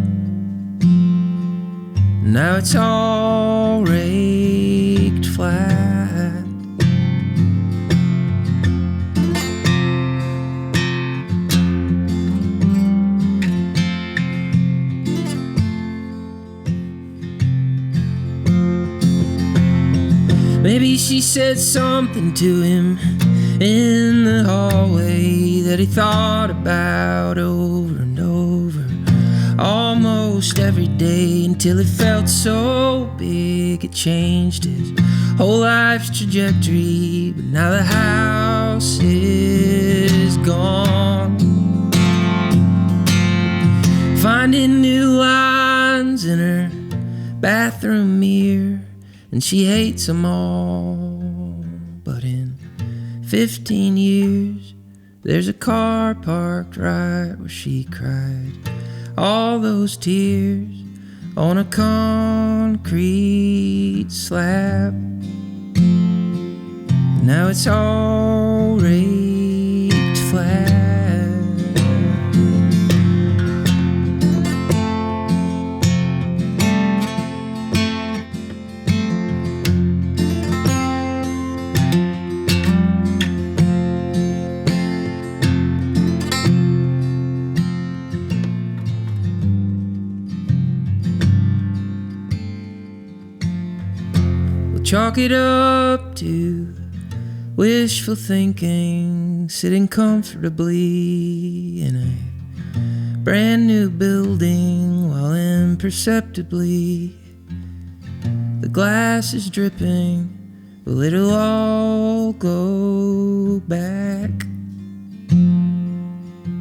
Now it's all raked flat. Maybe she said something to him in the hallway that he thought about over and over, almost every day, until it felt so big it changed his whole life's trajectory. But now the house is gone, finding new lines in her bathroom mirror, and she hates them all. But in 15 years, there's a car parked right where she cried all those tears on a concrete slab. Now it's all raked flat. Chalk it up to wishful thinking, sitting comfortably in a brand new building while imperceptibly the glass is dripping. Well, it'll all go back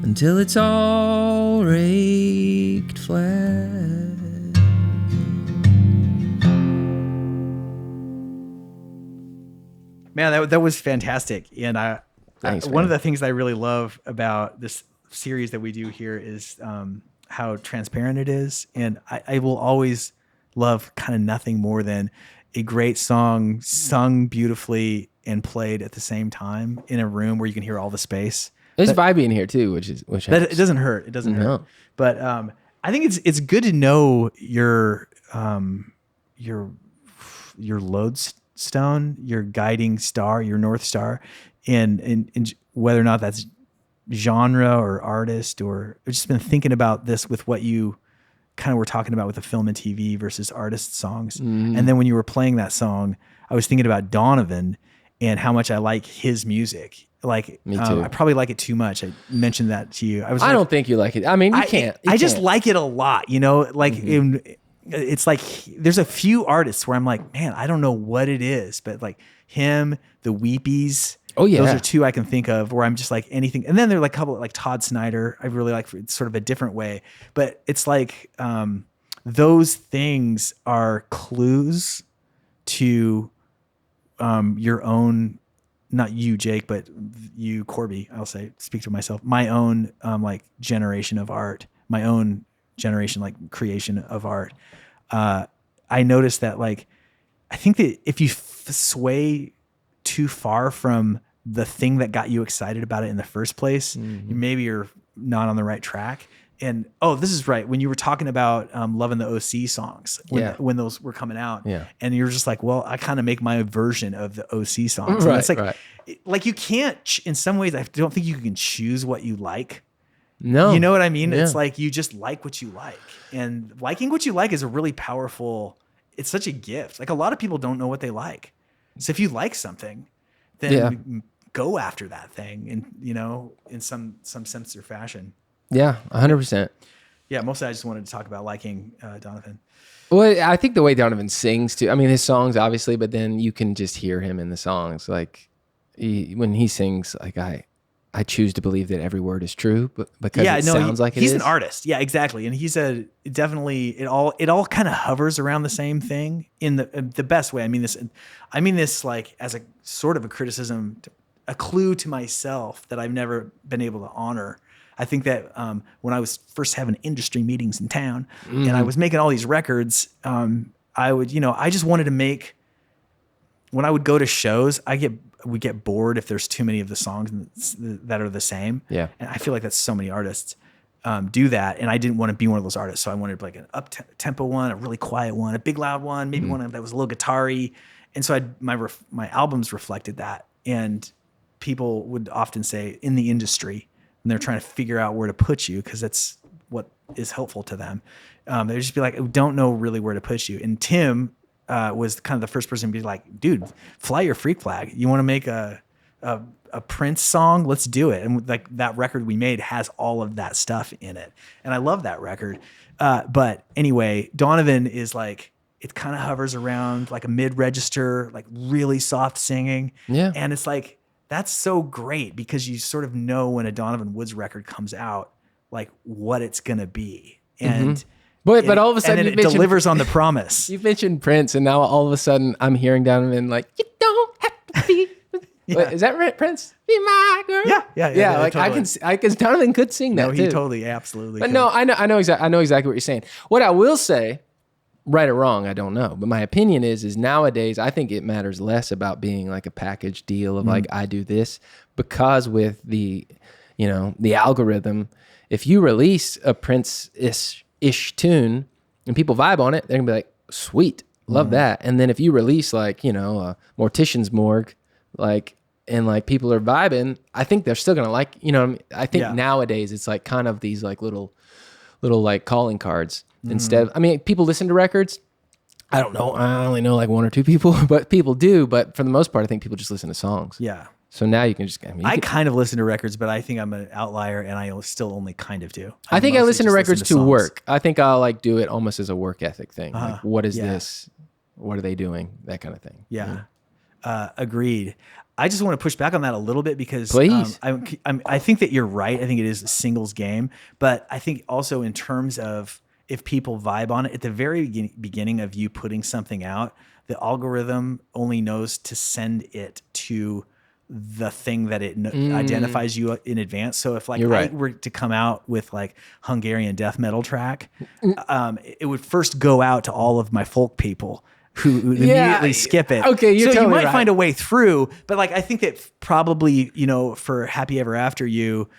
until it's all raked flat. Man, that was fantastic. And Thanks, one man. of the things that I really love about this series that we do here is how transparent it is. And I will always love kind of nothing more than a great song sung beautifully and played at the same time in a room where you can hear all the space. There's vibey in here too, which That helps. it doesn't hurt. It doesn't No. hurt. But I think it's good to know your lodestone, your guiding star, your North Star, and whether or not that's genre or artist, or I've just been thinking about this with what you kind of were talking about with the film and TV versus artist songs. And then when you were playing that song, I was thinking about Donovan and how much I like his music. Like, Me too. I probably like it too much. I mentioned that to you. I don't think you like it. I mean, you can't. I just like it a lot, you know, like it's like there's a few artists where I'm like, man, I don't know what it is, but like him, the Weepies. Oh, yeah. Those are two I can think of where I'm just like anything. And then there are like a couple like Todd Snyder. I really like for sort of a different way, but it's like those things are clues to your own, not you, Jake, but you, Korby, I'll say, speak to myself, my own like generation of art, my own generation, like creation of art. I noticed that like, I think that if you sway too far from the thing that got you excited about it in the first place, maybe you're not on the right track. And this is right. When you were talking about loving the OC songs, when those were coming out, and you're just like, well, I kind of make my version of the OC songs. And it's like, like you can't. In some ways, I don't think you can choose what you like. No, you know what I mean? Yeah. It's like you just like what you like, and liking what you like is a really powerful. It's such a gift. Like a lot of people don't know what they like. So if you like something, then go after that thing, and you know, in some sense or fashion. Yeah, 100%. Yeah, mostly I just wanted to talk about liking Donovan. Well, I think the way Donovan sings too. I mean, his songs obviously, but then you can just hear him in the songs. Like when he sings, like I choose to believe that every word is true, but because sounds like it is. He's an artist. Yeah, exactly. And he's definitely it all kind of hovers around the same thing in the best way. I mean this like as a sort of a criticism, a clue to myself that I've never been able to honor. I think that when I was first having industry meetings in town and I was making all these records, I just wanted to make, when I would go to shows, we get bored if there's too many of the songs that are the same. Yeah. And I feel like that's so many artists do that. And I didn't want to be one of those artists. So I wanted like an up-tempo one, a really quiet one, a big loud one, maybe one that was a little guitar-y. And so my albums reflected that. And people would often say in the industry, and they're trying to figure out where to put you because that's what is helpful to them. They'd just be like, I don't know really where to put you. And Tim was kind of the first person to be like, dude, fly your freak flag. You want to make a Prince song? Let's do it. And like that record we made has all of that stuff in it. And I love that record. But anyway, Donovan is like, it kind of hovers around like a mid-register, like really soft singing. Yeah. And it's like, that's so great because you sort of know when a Donovan Woods record comes out, like what it's going to be. And but all of a sudden it delivers on the promise. You mentioned Prince, and now all of a sudden I'm hearing Donovan like, you don't have to be. Wait, is that right, Prince? Be my girl. Yeah. Like totally. I can Donovan could sing that. No, he totally, absolutely. But could. no, I know exactly what you're saying. What I will say, right or wrong, I don't know. But my opinion is nowadays I think it matters less about being like a package deal of like I do this, because with the algorithm, if you release a Prince-ish tune and people vibe on it, they're gonna be like, sweet, love that. And then if you release like, a Mortician's Morgue, like, and like people are vibing, I think they're still gonna like, I think nowadays it's like kind of these like little like calling cards instead. I mean, people listen to records. I don't know. I only know like one or two people, but people do. But for the most part, I think people just listen to songs. Yeah. So now you can just, I kind of listen to records, but I think I'm an outlier and I still only kind of do. I think I listen to records to songs. work. I think I'll like do it almost as a work ethic thing. Like, what is yeah. this? What are they doing? That kind of thing. Yeah. Agreed. I just want to push back on that a little bit because Please. I think that you're right. I think it is a singles game, but I think also in terms of if people vibe on it at the very beginning of you putting something out, the algorithm only knows to send it to the thing that it identifies you in advance. So if like I were to come out with like Hungarian death metal track, it would first go out to all of my folk people who immediately skip it. Okay, you're so totally you might right. find a way through, but like I think that probably, for Happy Ever After You,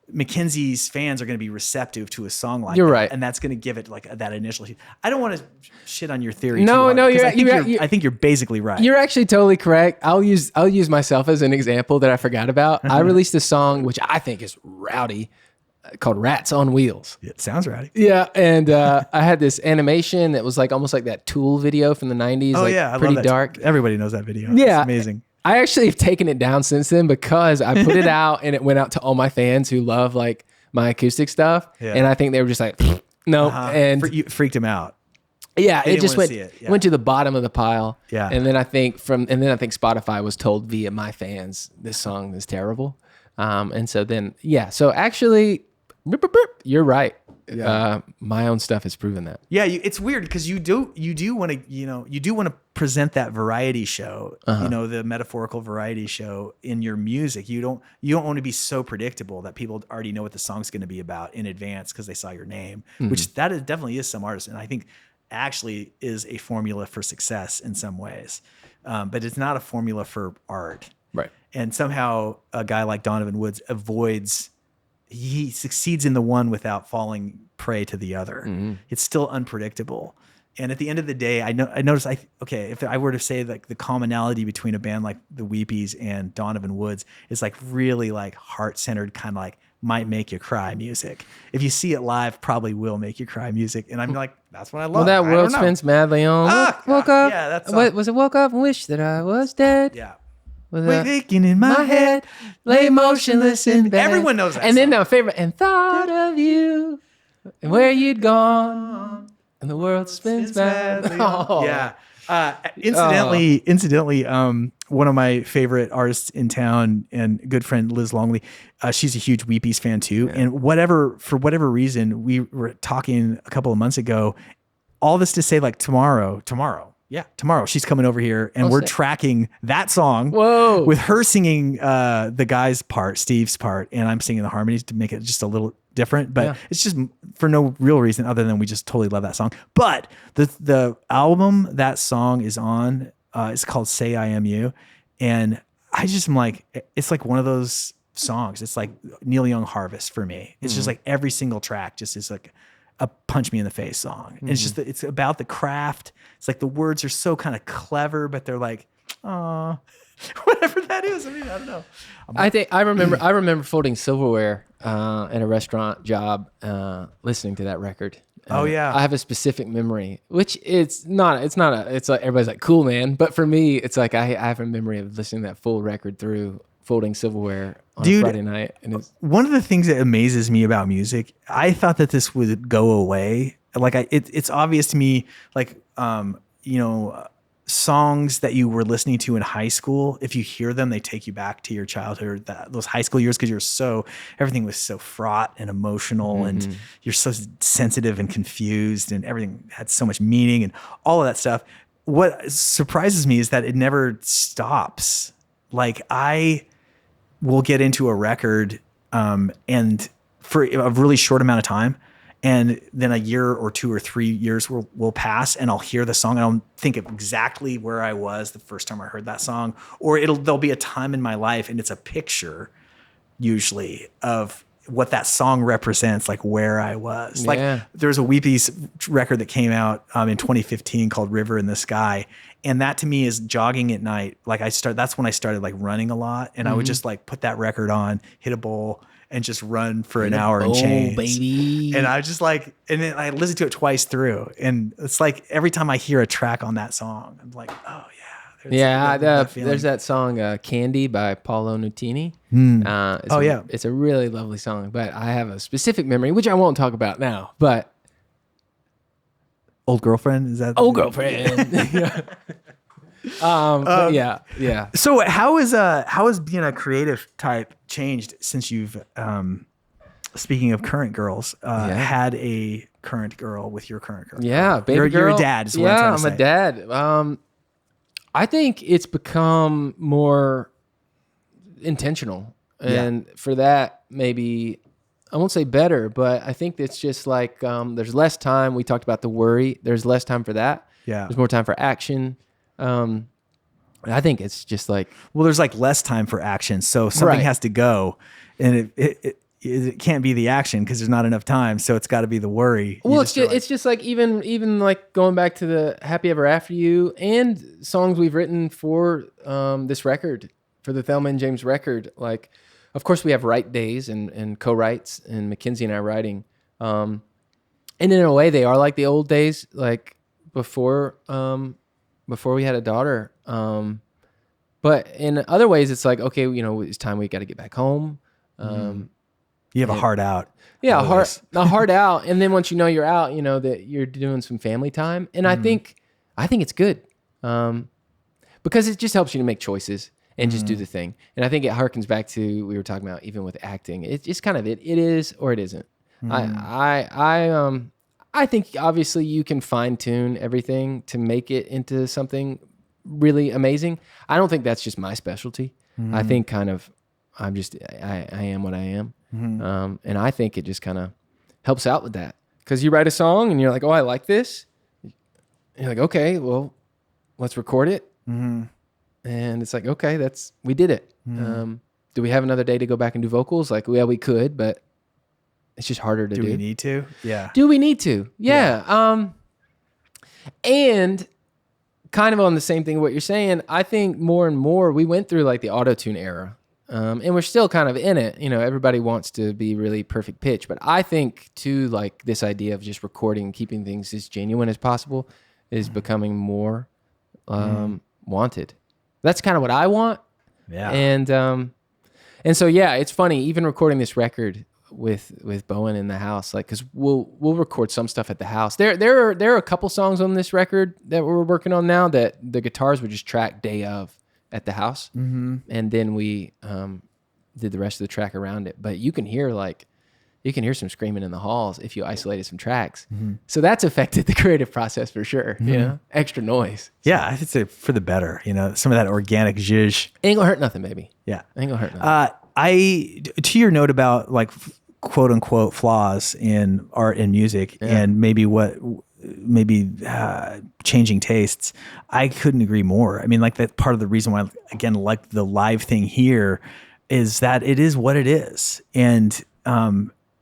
Mackenzie's fans are going to be receptive to a song like You're that, right. and that's going to give it like that initial. I don't want to shit on your theory. No, too hard, you're I think you're basically right. You're actually totally correct. I'll use myself as an example that I forgot about. I released a song which I think is rowdy called Rats on Wheels. It sounds rowdy. Yeah, and I had this animation that was like almost like that Tool video from the 90s. Oh like yeah, I pretty love that. dark. Everybody knows that video. Yeah, it's amazing. I actually have taken it down since then because I put it out and it went out to all my fans who love like my acoustic stuff, and I think they were just like, no, and you freaked him out. Yeah, They it didn't just wanna went see it. Yeah. went to the bottom of the pile. Yeah. and then I think Spotify was told via my fans this song is terrible, and so then so actually, you're right. Yeah. My own stuff has proven that. Yeah, it's weird because you do want to present that variety show, the metaphorical variety show in your music. You don't want to be so predictable that people already know what the song's going to be about in advance because they saw your name, which definitely is some artists, and I think actually is a formula for success in some ways, but it's not a formula for art. Right. And somehow a guy like Donovan Woods he succeeds in the one without falling prey to the other. It's still unpredictable. And at the end of the day, I notice if I were to say like the commonality between a band like the Weepies and Donovan Woods is like really like heart-centered, kind of like might make you cry music. If you see it live, probably will make you cry music. And I'm like, that's what I love. Well, that world spins madly on. Woke up. Yeah, that's what was it? Woke up and wished that I was dead. Yeah. With Waking in my head, lay motionless in bed. Everyone knows that And song. then my favorite, and thought of you and where you'd gone, and the world spins madly. Oh. Yeah. Incidentally, one of my favorite artists in town and good friend Liz Longley, she's a huge Weepies fan too. Yeah. And for whatever reason, we were talking a couple of months ago. All this to say, like tomorrow, she's coming over here, and we're tracking that song with her singing the guy's part, Steve's part, and I'm singing the harmonies to make it just a little different. But it's just for no real reason other than we just totally love that song. But the album that song is on is called Say I Am You, and I just am like, it's like one of those songs. It's like Neil Young Harvest for me. It's just like every single track just is like a punch me in the face song. And it's just it's about the craft. It's like the words are so kind of clever, but they're like, oh, whatever that is. I mean, I don't know. I remember folding silverware in a restaurant job, listening to that record. Oh yeah. I have a specific memory, which it's like everybody's like, cool, man. But for me, it's like I have a memory of listening to that full record through, folding silverware on a Friday night. And it's one of the things that amazes me about music. I thought that this would go away. Like it's obvious to me, like, songs that you were listening to in high school, if you hear them, they take you back to your childhood, those high school years, because everything was so fraught and emotional, and you're so sensitive and confused, and everything had so much meaning and all of that stuff. What surprises me is that it never stops. Like, I will get into a record and for a really short amount of time, and then a year or 2 or 3 years will pass, and I'll hear the song and I'll think of exactly where I was the first time I heard that song. Or there'll be a time in my life, and it's a picture usually of what that song represents, like where I was. Yeah. Like, there's a Weepies record that came out in 2015 called River in the Sky. And that to me is jogging at night. Like, that's when I started like running a lot, and I would just like put that record on, hit a bowl, and just run for an hour and change. Baby. And I was just like, and then I listened to it twice through. And it's like every time I hear a track on that song, I'm like, oh yeah. There's that song Candy by Paolo Nutini. It's a really lovely song, but I have a specific memory, which I won't talk about now, but Old Girlfriend, is that? Old Girlfriend. But yeah. So how has being a creative type changed since you've, speaking of current girls, had a current girl with your current girl? Yeah, baby girl. You're a dad. Is what I'm a dad. I think it's become more intentional, and for that, maybe I won't say better, but I think it's just like there's less time. We talked about the worry. There's less time for that. Yeah, there's more time for action. I think it's just like, well, there's like less time for action, so something has to go, and it can't be the action because there's not enough time, so it's got to be the worry. Well, it's just like even like going back to the Happy Ever After You and songs we've written for this record, for the Thelma and James record. Like, of course, we have write days and co-writes, and Mackenzie and I writing, and in a way, they are like the old days, like before we had a daughter. But in other ways, it's like, okay, it's time we got to get back home. You have a heart out. Yeah, a heart out. And then once you're out, that you're doing some family time. And I think it's good. Because it just helps you to make choices and just do the thing. And I think it harkens back to, we were talking about even with acting. It's just kind of it is or it isn't. I think obviously you can fine tune everything to make it into something really amazing. I don't think that's just my specialty. I think I am what I am. And I think it just kind of helps out with that. Because you write a song and you're like, oh, I like this. And you're like, okay, well, let's record it. And it's like, okay, we did it. Do we have another day to go back and do vocals? Like, well, we could, but it's just harder to do. Do we need to? Yeah. Do we need to? Yeah. And kind of on the same thing what you're saying, I think more and more we went through like the auto-tune era. And we're still kind of in it. Everybody wants to be really perfect pitch, but I think too, like this idea of just recording and keeping things as genuine as possible is becoming more wanted. That's kind of what I want. Yeah. And so, yeah, it's funny, even recording this record with Bowen in the house, like, cause we'll record some stuff at the house. There are a couple songs on this record that we're working on now that the guitars were just tracked day of at the house. And then we did the rest of the track around it. But you can hear some screaming in the halls if you isolated some tracks. So that's affected the creative process for sure. Extra noise. Yeah, I would say for the better. Some of that organic zhuzh. Ain't gonna hurt nothing, baby. Yeah, ain't gonna hurt nothing. To your note about like quote unquote flaws in art and music, and maybe changing tastes, I couldn't agree more. I mean, like, that part of the reason why, again, like the live thing here, is that it is what it is. And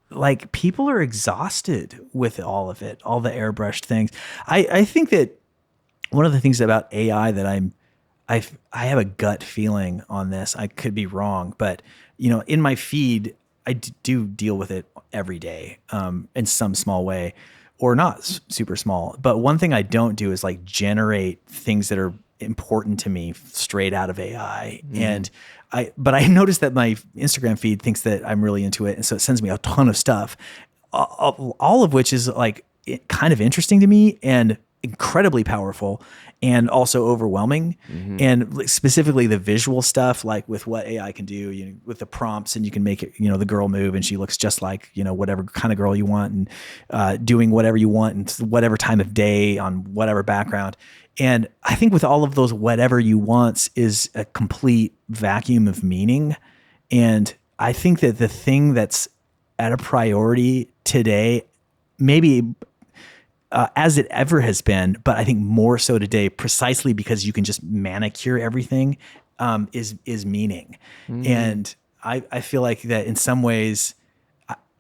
like, people are exhausted with all of it, all the airbrushed things. I think that one of the things about AI that I have a gut feeling on this, I could be wrong, but in my feed, I do deal with it every day in some small way, or not super small. But one thing I don't do is like generate things that are important to me straight out of AI. And but I noticed that my Instagram feed thinks that I'm really into it. And so it sends me a ton of stuff, all of which is like kind of interesting to me and incredibly powerful and also overwhelming. And specifically the visual stuff, like with what AI can do, with the prompts, and you can make it, the girl move and she looks just like, whatever kind of girl you want, and doing whatever you want and whatever time of day on whatever background. And I think with all of those whatever you wants is a complete vacuum of meaning. And I think that the thing that's at a priority today, maybe as it ever has been, but I think more so today, precisely because you can just manicure everything, is meaning. And I feel like that in some ways,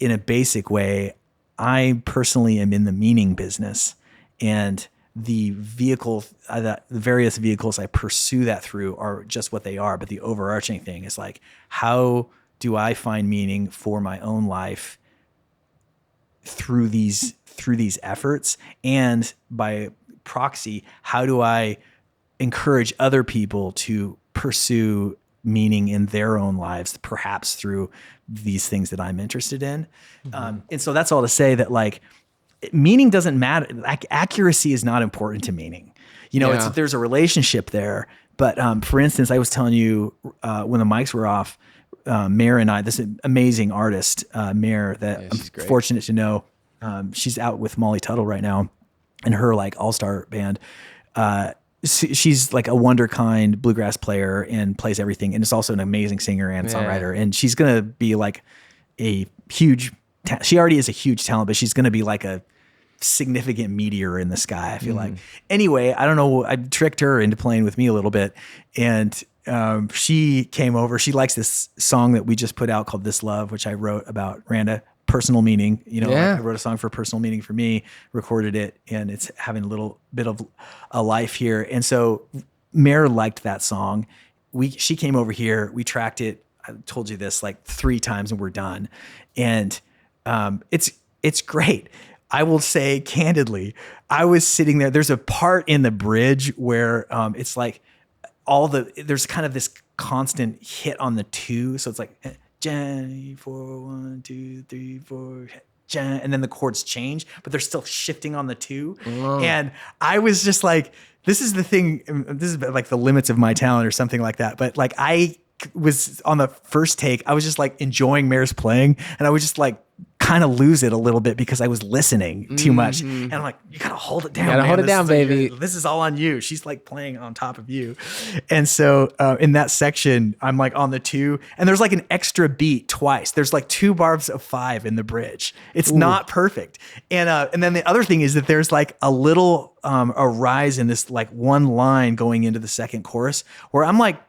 in a basic way, I personally am in the meaning business, and the various vehicles I pursue that through are just what they are. But the overarching thing is like, how do I find meaning for my own life through these efforts? And by proxy, how do I encourage other people to pursue meaning in their own lives, perhaps through these things that I'm interested in? And so that's all to say that, like, meaning doesn't matter. Like, accuracy is not important to meaning. There's a relationship there. But for instance, I was telling you when the mics were off, Mare and I, this amazing artist, Mare, that I'm fortunate to know. She's out with Molly Tuttle right now in her like all-star band. She's like a wonderkind bluegrass player and plays everything. And is also an amazing singer and songwriter. And she's going to be like a huge, she already is a huge talent, but she's going to be like a significant meteor in the sky, I feel like. Anyway, I don't know. I tricked her into playing with me a little bit. And she came over. She likes this song that we just put out called This Love, which I wrote about Randa. Personal meaning, I wrote a song for personal meaning for me, recorded it, and it's having a little bit of a life here. And so Mare liked that song. She came over here, we tracked it. I told you this like 3 times and we're done. And it's great. I will say candidly, I was sitting there. There's a part in the bridge where it's like there's kind of this constant hit on the 2. So it's like, Jenny 4 1 2 3 4, and then the chords change, but they're still shifting on the 2. And I was just like, this is the thing. This is like the limits of my talent or something like that. But like, I was on the first take, I was just like enjoying Mare's playing, and I was just like kind of lose it a little bit because I was listening too much. And I'm like, you gotta hold it down. Gotta hold it down, baby. This is all on you. She's like playing on top of you. And so in that section, I'm like on the 2, and there's like an extra beat twice. There's like 2 bars of 5 in the bridge. It's not perfect. And then the other thing is that there's like a little a rise in this like one line going into the second chorus where I'm like,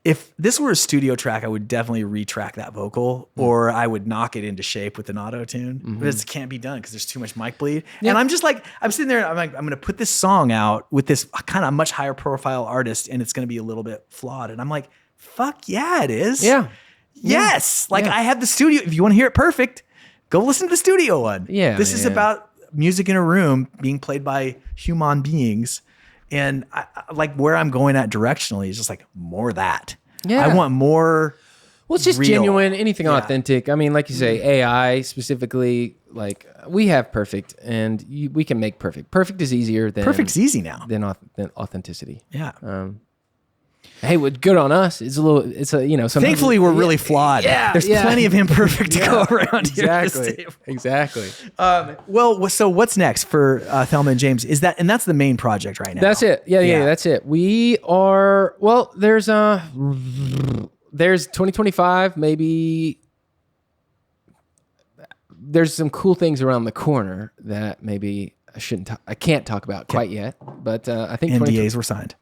if this were a studio track, I would definitely retrack that vocal, or I would knock it into shape with an auto tune. But it can't be done because there's too much mic bleed. Yep. And I'm just like, I'm sitting there, I'm like, I'm going to put this song out with this kind of much higher profile artist, and it's going to be a little bit flawed. And I'm like, fuck yeah, it is. Yeah. Yes. Like I have the studio. If you want to hear it perfect, go listen to the studio one. Yeah. This is about music in a room being played by human beings. And I, like where I'm going at directionally is just like more of that. Yeah. I want more. Well, it's just real. Genuine, anything authentic. I mean, like you say, AI specifically, like we have perfect, and we can make perfect. Perfect is easier than perfect's easy now than authenticity. Yeah. Hey, what good on us? It's thankfully we're really flawed. Yeah, there's plenty of imperfect to go around here. Exactly. Well, so what's next for Thelma and James? And that's the main project right now. That's it. Yeah, that's it. We are, well, there's 2025, maybe there's some cool things around the corner that maybe I can't talk about quite yet, but I think NDAs were signed.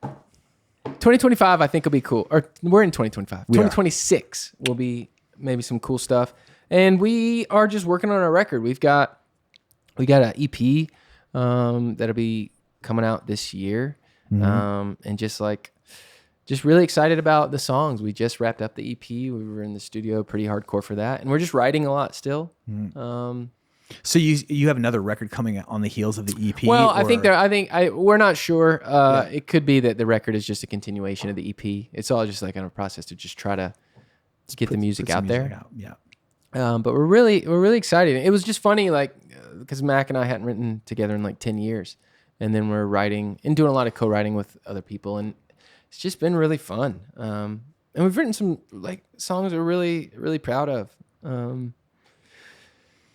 2025, I think will be cool. Or we're in 2025. 2026 will be maybe some cool stuff. And we are just working on a record. We got an EP that'll be coming out this year. And just really excited about the songs. We just wrapped up the EP. We were in the studio pretty hardcore for that. And we're just writing a lot still. So you have another record coming on the heels of the EP? Well, we're not sure. It could be that the record is just a continuation of the EP. It's all just like in a process to just try to get the music out there. Yeah. But we're really excited. It was just funny, like, because Mac and I hadn't written together in like 10 years. And then we're writing and doing a lot of co-writing with other people. And it's just been really fun. And we've written some like songs we're really, really proud of.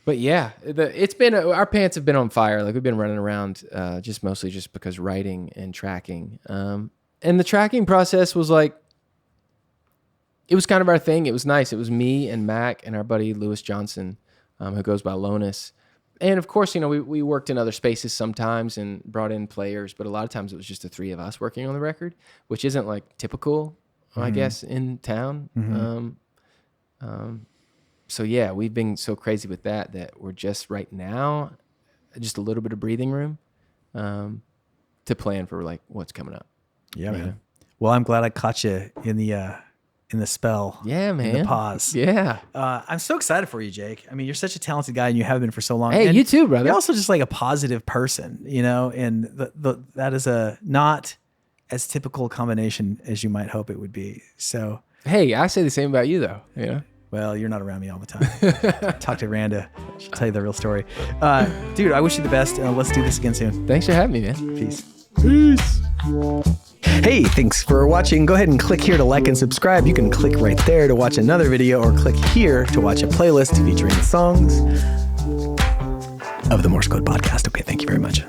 But yeah, it's been, our pants have been on fire. Like we've been running around just mostly just because writing and tracking. And the tracking process was like, it was kind of our thing. It was nice. It was me and Mac and our buddy Lewis Johnson, who goes by Lonus. And of course, you know, we worked in other spaces sometimes and brought in players, but a lot of times it was just the three of us working on the record, which isn't like typical, I guess, in town. So yeah, we've been so crazy with that we're just right now, just a little bit of breathing room to plan for like what's coming up. Yeah, man. Well, I'm glad I caught you in the spell. Yeah, man. In the pause. Yeah. I'm so excited for you, Jake. I mean, you're such a talented guy and you have been for so long. Hey, and you too, brother. You're also just like a positive person, you know, and that is a not as typical combination as you might hope it would be. So, hey, I say the same about you though. Yeah. Well, you're not around me all the time. Talk to Randa. She'll tell you the real story. Dude, I wish you the best. Let's do this again soon. Thanks for having me, man. Peace. Hey, thanks for watching. Go ahead and click here to like and subscribe. You can click right there to watch another video or click here to watch a playlist featuring songs of the Morse Code Podcast. Okay, thank you very much.